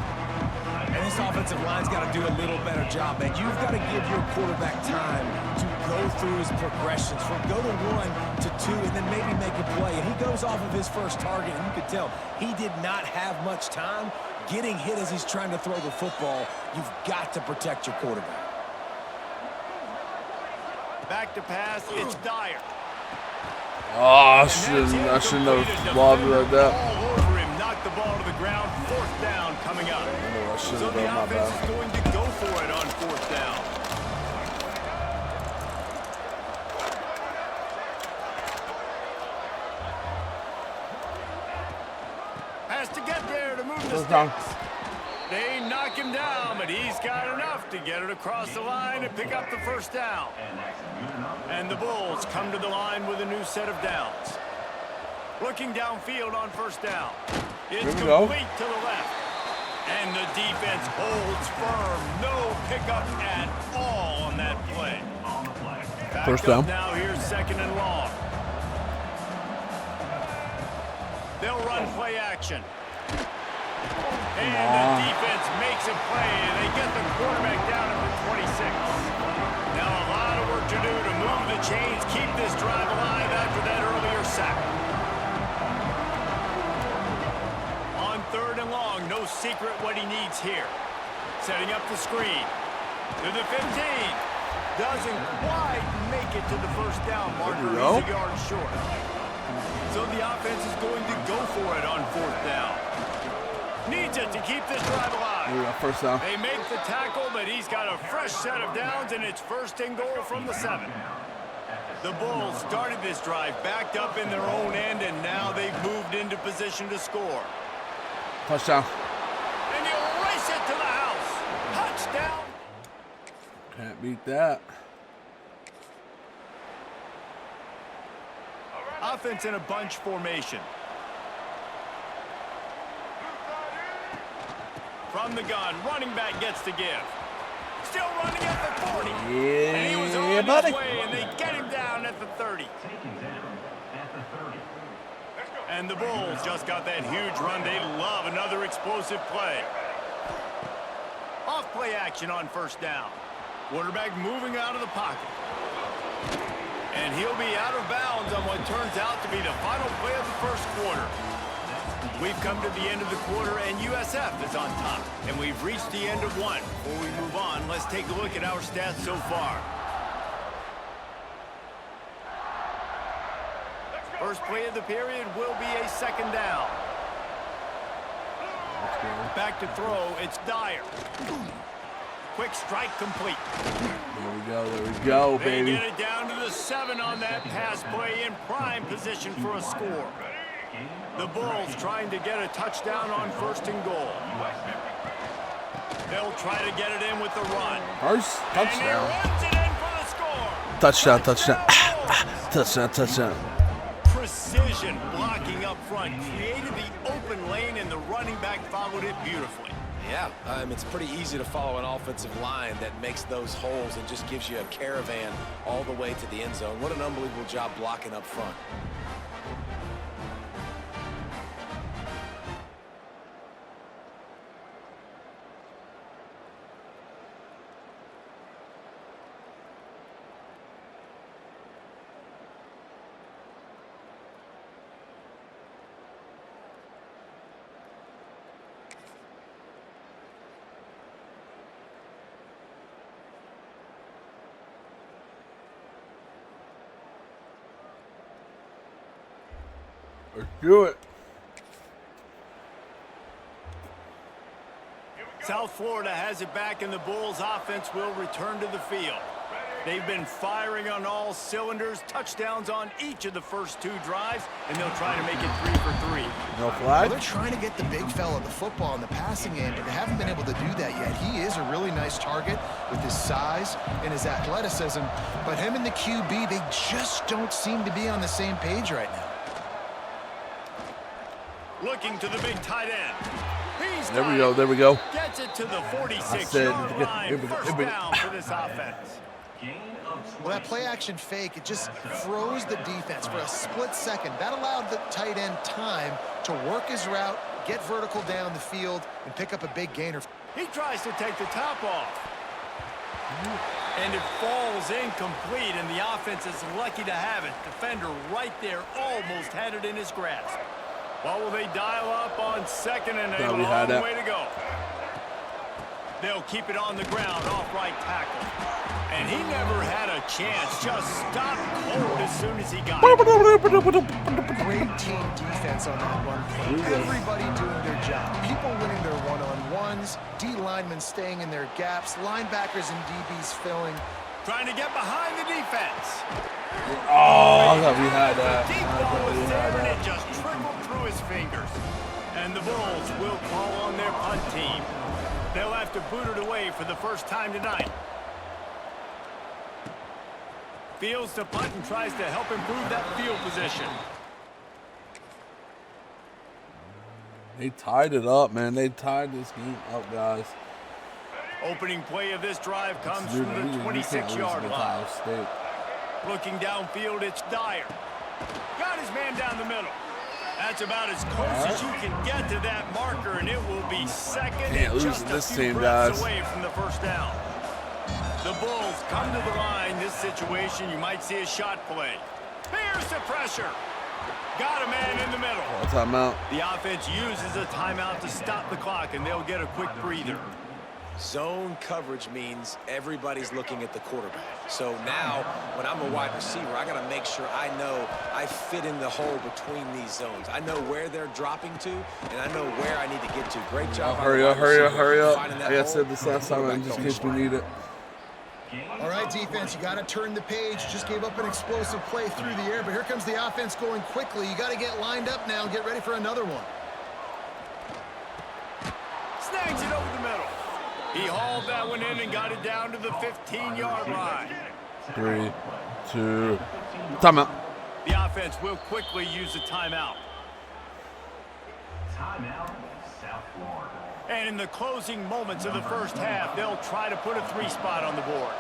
And this offensive line's got to do a little better job, man. You've got to give your quarterback time to go through his progressions from go to 1 to 2 and then maybe make a play. And he goes off of his first target, and you could tell he did not have much time getting hit as he's trying to throw the football. You've got to protect your quarterback. Back to pass, it's Dyer. Oh, I shouldn't have lobbed it like that. All over him, knocked the ball to the ground. 4th down coming up. So the offense is going to go for it on 4th down. Has to get there to move the sticks. They knock him down, but he's got enough to get it across the line and pick up the 1st down. And the Bulls come to the line with a new set of downs. Looking downfield on 1st down. It's complete to the left. And the defense holds firm. No pickup at all on that play. Back 1st down. Now here's 2nd and long. They'll run play action. And the defense makes a play, and they get the quarterback down at the 26. Now a lot of work to do to move the chains, keep this drive alive after that earlier sack. On 3rd and long, no secret what he needs here. Setting up the screen. To the 15. Doesn't quite make it to the 1st down marker. He's a yard short. So the offense is going to go for it on 4th down. Needs it to keep this drive alive. 1st down. They make the tackle, but he's got a fresh set of downs, and it's 1st and goal from the 7. The Bulls started this drive backed up in their own end, and now they've moved into position to score. Touchdown. And he'll race it to the house. Touchdown. Can't beat that. Offense in a bunch formation. From the gun, running back gets to give. Still running at the 40. Yeah, and he was on his way, and they get him the 30. And the Bulls just got that huge run. They love another explosive play. Off play action on first down. Quarterback moving out of the pocket. And he'll be out of bounds on what turns out to be the final play of the first quarter. We've come to the end of the quarter, and USF is on top. And we've reached the end of one. Before we move on, let's take a look at our stats so far. First play of the period will be a second down. Back to throw, it's Dyer. Quick strike complete. There we go, baby. They get it down to the 7 on that pass play, in prime position for a score. The Bulls trying to get a touchdown on first and goal. They'll try to get it in with the run. First touchdown. And he runs it in for the score. Touchdown, touchdown. Touchdown, touchdown. Precision blocking up front created the open lane, and the running back followed it beautifully. Yeah, it's pretty easy to follow an offensive line that makes those holes and just gives you a caravan all the way to the end zone. What an unbelievable job blocking up front. Let's do it. South Florida has it back, and the Bulls offense will return to the field. They've been firing on all cylinders, touchdowns on each of the first 2 drives, and they'll try to make it 3 for 3. No flag? Well, they're trying to get the big fella the football in the passing game, but they haven't been able to do that yet. He is a really nice target with his size and his athleticism, but him and the QB, they just don't seem to be on the same page right now. Looking to the big tight end. He's There we go, there we go. Gets it to the 46-yard line. First down for this offense. Well, that play-action fake, it just froze the defense for a split second. That allowed the tight end time to work his route, get vertical down the field, and pick up a big gainer. He tries to take the top off. And it falls incomplete, and the offense is lucky to have it. Defender right there almost had it in his grasp. Well, will they dial up on second and a long way to go? They'll keep it on the ground, off right tackle. And he never had a chance, just stopped cold as soon as he got it. Great team defense on that run play. Everybody doing their job. People winning their one-on-ones, D linemen staying in their gaps, linebackers and DBs filling. Trying to get behind the defense. Oh, I thought we had that. The deep ball was there, and it just trickled through his fingers. And the Bulls will call on their punt team. They'll have to boot it away for the first time tonight. Fields to punt and tries to help improve that field position. They tied it up, man. They tied this game up, guys. Opening play of this drive comes from the 26-yard line. Looking downfield, it's Dyer. Got his man down the middle. That's about as close as you can get to that marker, and it will be second and just a few breaths away from the first down. The Bulls come to the line. This situation, you might see a shot play. Here's the pressure. Got a man in the middle. Timeout. The offense uses a timeout to stop the clock, and they'll get a quick breather. Zone coverage means everybody's looking at the quarterback. So now, when I'm a wide receiver, I got to make sure I know I fit in the hole between these zones. I know where they're dropping to, and I know where I need to get to. Great job. Hurry up, hurry up, hurry up. Like I said this last time, just in case we need it. All right, defense, you got to turn the page. Just gave up an explosive play through the air, but here comes the offense going quickly. You got to get lined up now and get ready for another one. Snags it over the middle. He hauled that one in and got it down to the 15-yard line. 3, 2, timeout. The offense will quickly use a timeout. Timeout, South Florida. And in the closing moments of the first half, they'll try to put a 3 spot on the board.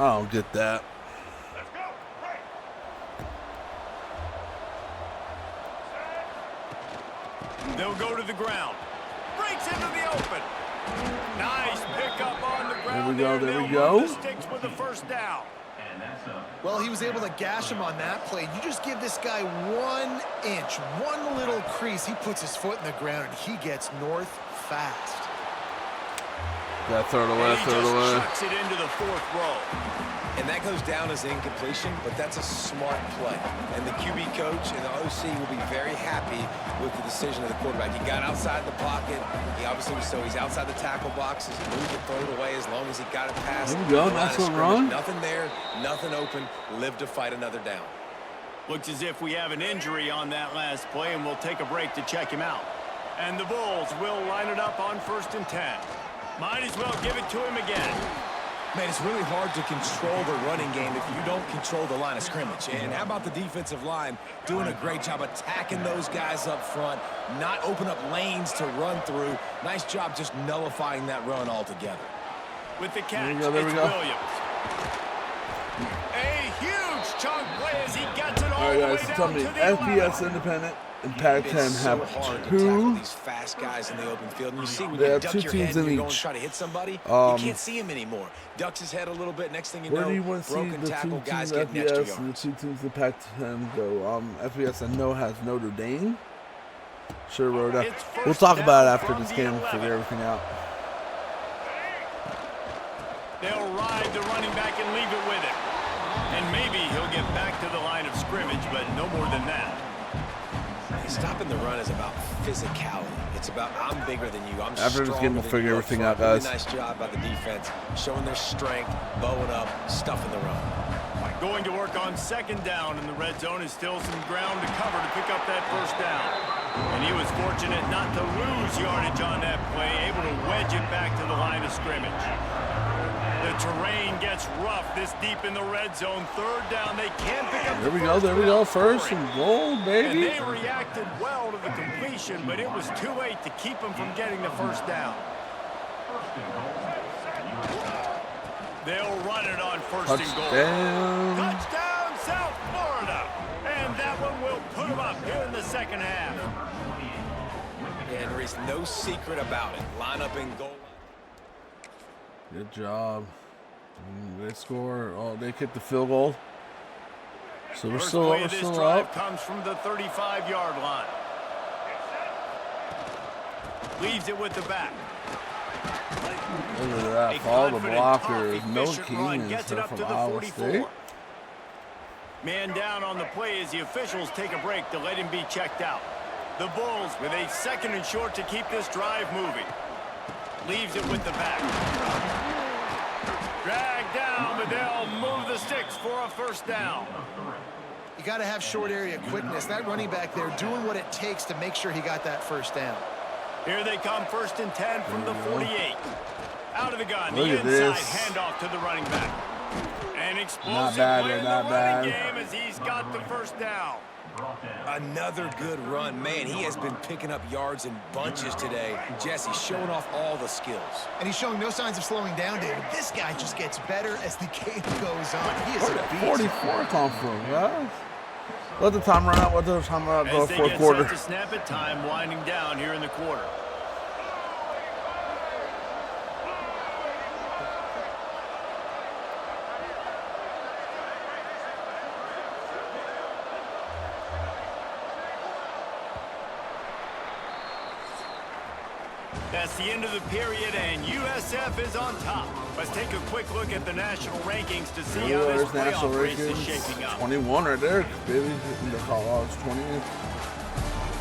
I don't get that. They'll go to the ground. Breaks into the open. Nice pickup on the ground. There we go. The sticks with the first down. Well, he was able to gash him on that play. You just give this guy 1 inch, one little crease. He puts his foot in the ground, and he gets north fast. Got third away, third away. Chucks it into the 4th row. And that goes down as incompletion, but that's a smart play. And the QB coach and the OC will be very happy with the decision of the quarterback. He got outside the pocket. He obviously was he's outside the tackle boxes. He moved it, throw it away as long as he got it past. There we go, nice little run. Nothing there, nothing open. Live to fight another down. Looks as if we have an injury on that last play, and we'll take a break to check him out. And the Bulls will line it up on 1st and 10. Might as well give it to him again. Man, it's really hard to control the running game if you don't control the line of scrimmage. And how about the defensive line doing a great job attacking those guys up front, not open up lanes to run through. Nice job just nullifying that run altogether. With the catch, there we it's go. Williams. A huge chunk play as he gets it all All the right, way guys, down tell to me, the FBS 11. Independent and Pac-10 It's so have hard to two. tackle these fast guys in the open field. And you see when They you have duck two your teams head and in you're going to each. try to hit somebody, you can't see him anymore. Ducks his head a little bit. Next thing you Where know, do you want to see broken the two tackle teams guys of getting extra FBS and the yards. two teams of Pac-10 go? FBS I know has Notre Dame. Sure, Rhoda. It's first We'll talk about it down after from this the game. 11. Figure everything out. They'll ride the running back and leave it with him. And maybe he'll get back to the line of scrimmage, but no more than that. Stopping the run is about physicality. It's about I'm bigger than you. I'm After this game, we'll stronger than figure you up everything front. out, guys. Really nice job by the defense, showing their strength, bowing up, stuffing the run. Going to work on 2nd down in the red zone is still some ground to cover to pick up that 1st down. And he was fortunate not to lose yardage on that play, able to wedge it back to the line of scrimmage. The terrain gets rough this deep in the red zone. 3rd down, they can't pick up There we go, there we go. First and goal, And baby. they reacted well to the completion, but it was too late to keep him from getting the 1st down. They'll run it on 1st and goal. Touchdown. Touchdown, South Florida. And that one will put them up here in the 2nd half. And there is no secret about it. Line up in goal. Good job. They score. Oh, they kick the field goal. So we're First still play up. We're of this still drive up. comes from the 35-yard line. Leaves it with the back. Look at that. A Follow the confident, blocker. tough, No efficient run King gets it up from to the Iowa 44. State. Man down on the play as the officials take a break to let him be checked out. The Bulls with a 2nd and short to keep this drive moving. Leaves it with the back. Drag down, but they'll move the sticks for a 1st down. You got to have short area quickness. That running back there doing what it takes to make sure he got that 1st down. Here they come, 1st and 10 from the 48. Out of the gun, Look the at inside this. handoff to the running back. An Not explosive bad, play in not the bad. running game as he's got the 1st down. Another good run. Man, he has been picking up yards in bunches today. Jesse showing off all the skills. And he's showing no signs of slowing down, David. This guy just gets better as the game goes on. He is Where a did beast. 44 come from, guys? Let the time run out. Let the time run out. Go As they 4th get quarter. set to snap it, time winding down here in the quarter. That's the end of the period, and USF is on top. Let's take a quick look at the national rankings to see how this There's national playoff race is rankings. shaping up. 21 right there, baby. In the Colorado's 20th.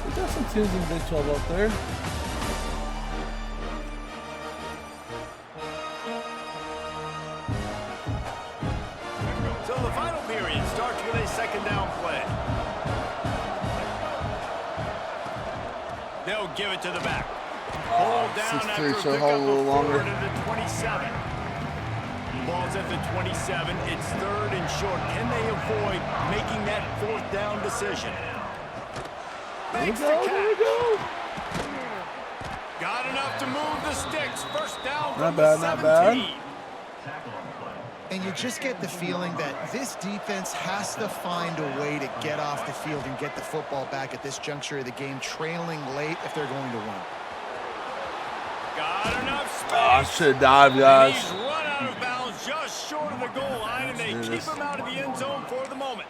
We got some teams in Big 12 up there. So the final period starts with a 2nd down play. They'll give it to the back. Hold down 6-3, after a so pickup hold a little of longer. 4 to the 27. Ball's at the 27. It's 3rd and short. Can they avoid making that 4th down decision? There we Makes the go, there we catch. go. Got enough to move the sticks. 1st down Not from bad, the not 17. bad. And you just get the feeling that this defense has to find a way to get off the field and get the football back at this juncture of the game, trailing late if they're going to win. Got enough space. I should dive, guys. He's run out of bounds just short of the goal line, and they keep him out of the end zone for the moment.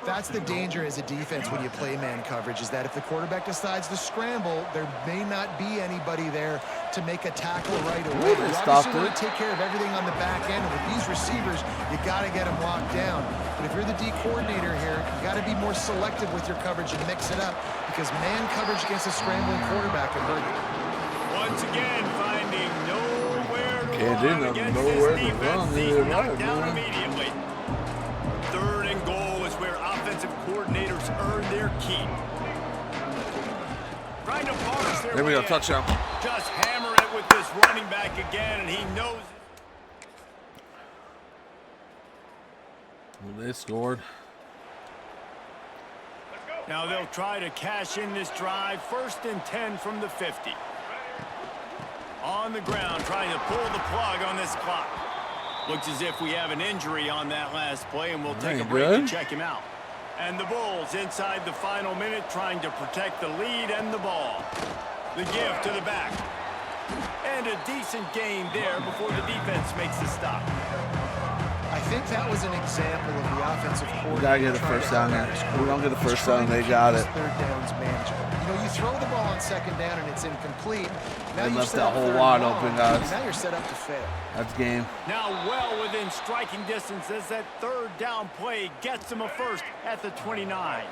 That's the danger as a defense when you play man coverage, is that if the quarterback decides to scramble, there may not be anybody there to make a tackle right away. You obviously want to take care of everything on the back end, and with these receivers, you got to get them locked down. But if you're the D coordinator here, you got to be more selective with your coverage and mix it up, because man coverage against a scrambling quarterback can hurt you. Once again, finding nowhere to Can't do run nothing, against nowhere this to run. defense. He's Yeah, knocked right, down man. immediately. Third and goal is where offensive coordinators earn their keep. Trying to parse their There we go, way in. touchdown. Just hammer it with this running back again, and he knows it. Well, they scored. Now they'll try to cash in this drive. 1st and 10 from the 50. On the ground, trying to pull the plug on this clock. Looks as if we have an injury on that last play, and we'll take a break to check him out. And the Bulls inside the final minute, trying to protect the lead and the ball. The give to the back. And a decent gain there before the defense makes the stop. I think that was an example of the offensive coordinator. We gotta get a first down there. We don't get the first down, they got it. Third down's manageable. You know, you throw the ball on 2nd down and it's incomplete. Now They you left set that up whole 3rd wide and long, open, guys. and now you're set up to fail. That's game. Now well within striking distance as that 3rd down play gets them a first at the 29.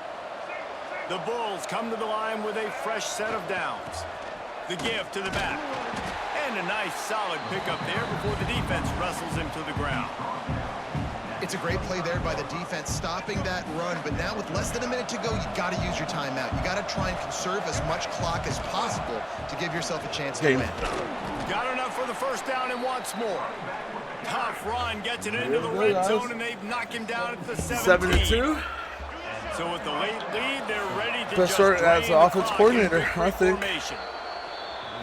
The Bulls come to the line with a fresh set of downs. The give to the back. And a nice solid pickup there before the defense wrestles him to the ground. It's a great play there by the defense, stopping that run. But now with less than a minute to go, you got to use your timeout. You got to try and conserve as much clock as possible to give yourself a chance to win. Got enough for the first down and wants more. Tough run gets it into the red zone, and they knock him down at the 17. 7-2. So with the late lead, they're ready to Best start as an offense coordinator, I think. Formation.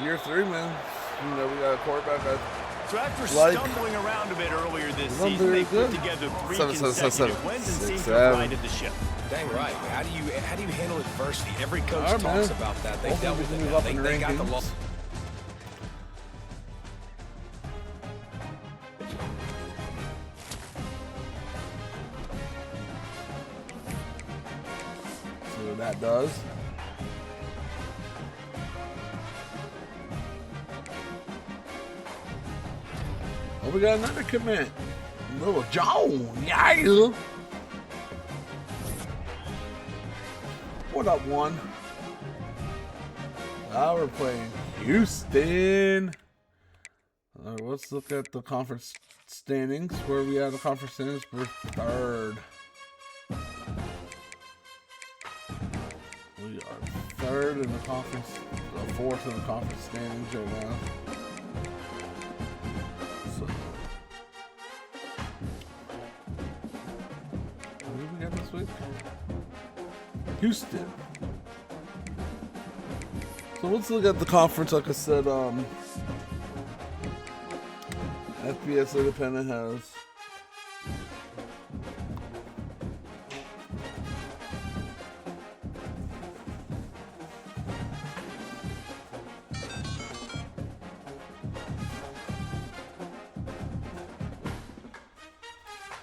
Year 3, man. You know, we got a quarterback that So after like, stumbling around a bit earlier this Run season, they very put good. together 3 Seven, consecutive wins and 6, seem to 7. have righted the ship. Dang right. How do you handle adversity? Every coach All right, talks man. about that. They Hopefully dealt we with can it. move Now. up in the They got the rankings. loss. See what that does. Oh, we got another commit. Little John. Yeah. What up, one? Now we're playing Houston. All right, let's look at the conference standings. Where we at the conference standings? We're 3rd. We are 3rd in the conference, 4th in the conference standings right now. So, who did we got this week? Houston. So let's look at the conference. Like I said, FBS Independent has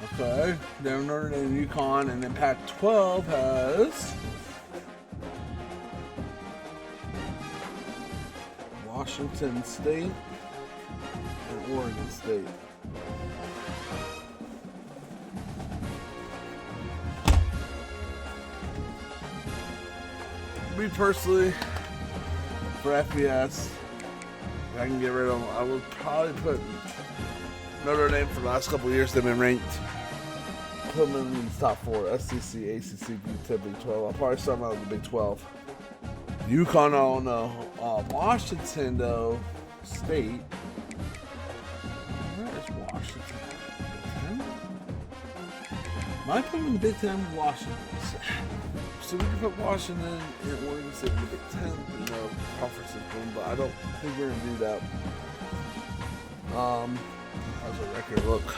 okay, then Notre Dame, UConn, and then Pac-12 has Washington State and Oregon State. Me personally, for FBS, if I can get rid of them, I would probably put Notre Dame for the last couple of years. They've been ranked. Put them in the top 4. SEC, ACC, Big 10, Big 12. I'll probably start them out with the Big 12. UConn, I don't know. Washington, though, State. Where is Washington? Big 10? Might put them in the Big 10 with Washington. So we can put Washington and Oregon State in the Big 10, you know, conferences, but I don't think we're going to do that. How's our record look?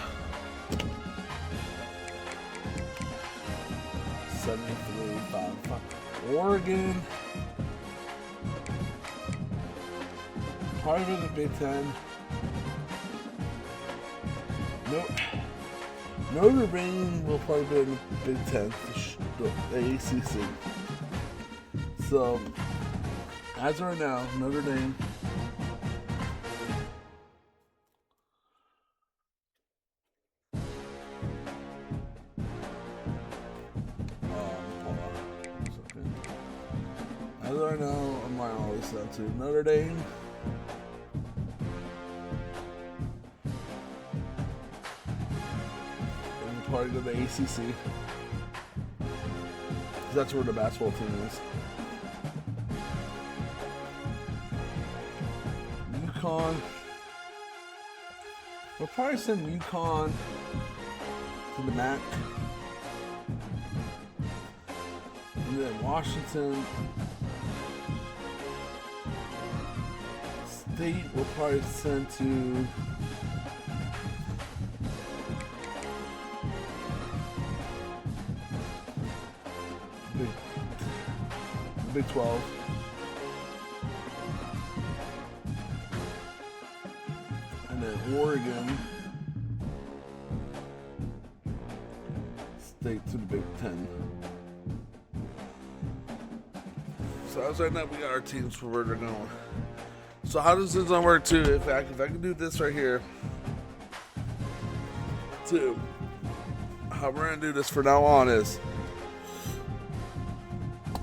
73-5. Oregon. Probably in the Big Ten. Notre Dame will probably be in the Big Ten, the ACC. So, as of right now, Notre Dame. Hold on a second. As of right now, I'm writing all this down too. Notre Dame. Part of the ACC. That's where the basketball team is. UConn. We'll probably send UConn to the MAC. And then Washington State will probably send to Big 12. And then Oregon State to the Big 10. So as right now we got our teams for where they're going. So how does this work too? If I can do this right here too, how we're gonna do this from now on is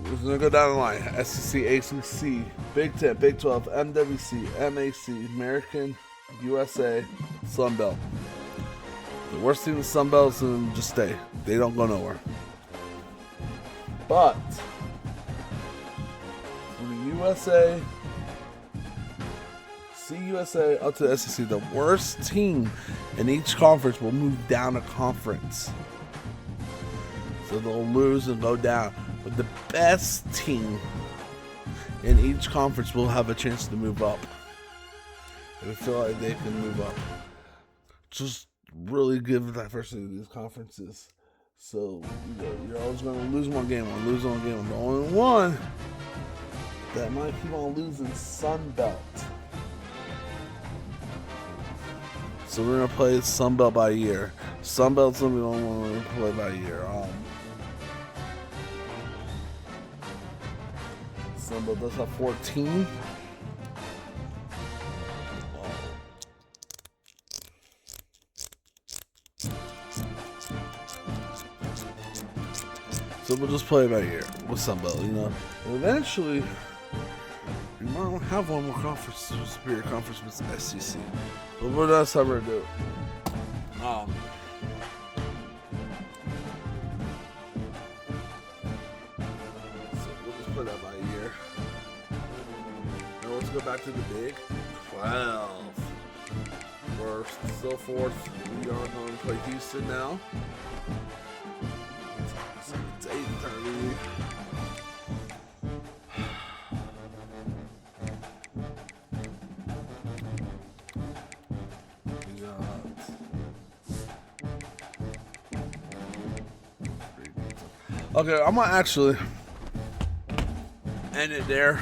we're going to go down the line. SEC, ACC, Big 10, Big 12, MWC, MAC, American, USA, Sun Belt. The worst team in the Sun Belt is to just stay. They don't go nowhere. But from the USA, CUSA up to the SEC, the worst team in each conference will move down a conference. So they'll lose and go down. But the best team in each conference will have a chance to move up. And I feel like they can move up. Just really give diversity to these conferences. So you're always going to lose one game, lose one game. The only one that might keep on losing Sun Belt. So we're going to play Sun Belt by year. Sun Belt's going to be the only one we're going to play by year. Sun Belt does have 14. So we'll just play it by year with Sun Belt, you know. And eventually, we might have one more conference, superior conference with the SEC. But that's how we're going to do it. That by a year. Now let's go back to the Big 12. We're still fourth. We are going to play Houston now. It's 8:30. Okay, I'm gonna actually end it there.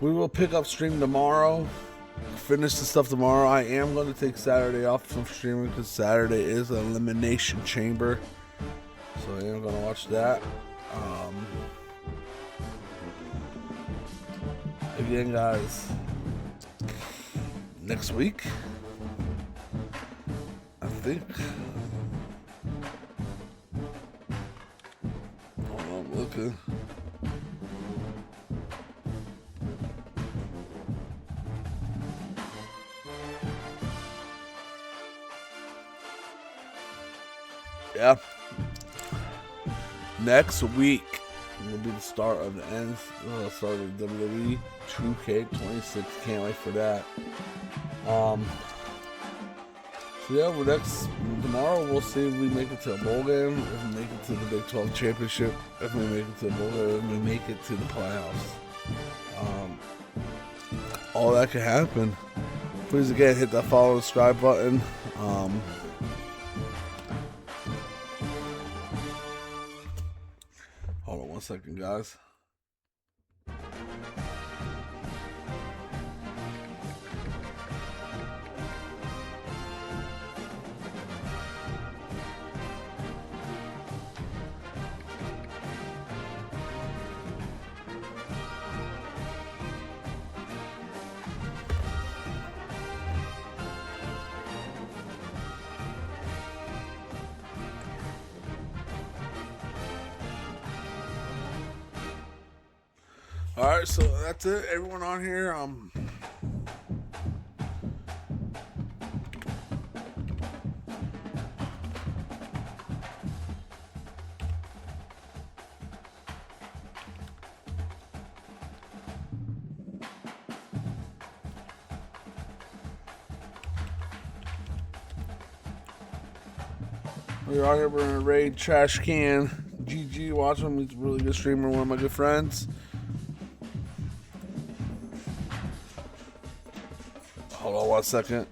We will pick up stream tomorrow. Finish the stuff tomorrow. I am going to take Saturday off from streaming because Saturday is an elimination chamber. So I am going to watch that. Again, guys, next week, I think. Hold on, I'm looking. Yeah. Next week will be the start of the end. Start of WWE 2K26. Can't wait for that. So yeah, tomorrow we'll see if we make it to a bowl game, if we make it to the Big 12 championship, if we make it to a bowl game, if we make it to the playoffs. All that can happen. Please again hit that follow and subscribe button. 1 second, guys. All right, so that's it. Everyone on here, we're out here. We're gonna raid Trash Can. GG, watch him. He's a really good streamer. One of my good friends. Hold on 1 second.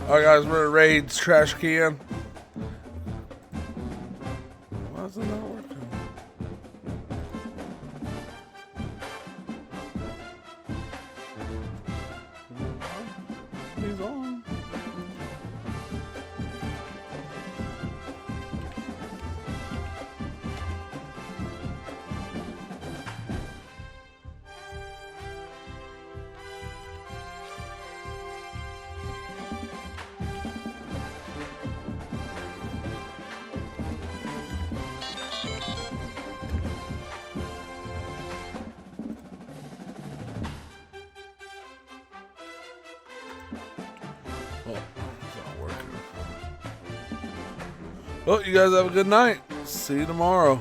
Alright guys, we're at Raid's Trash Can. Why is it not working? He's on. Oh, it's not working. Well, you guys have a good night. See you tomorrow.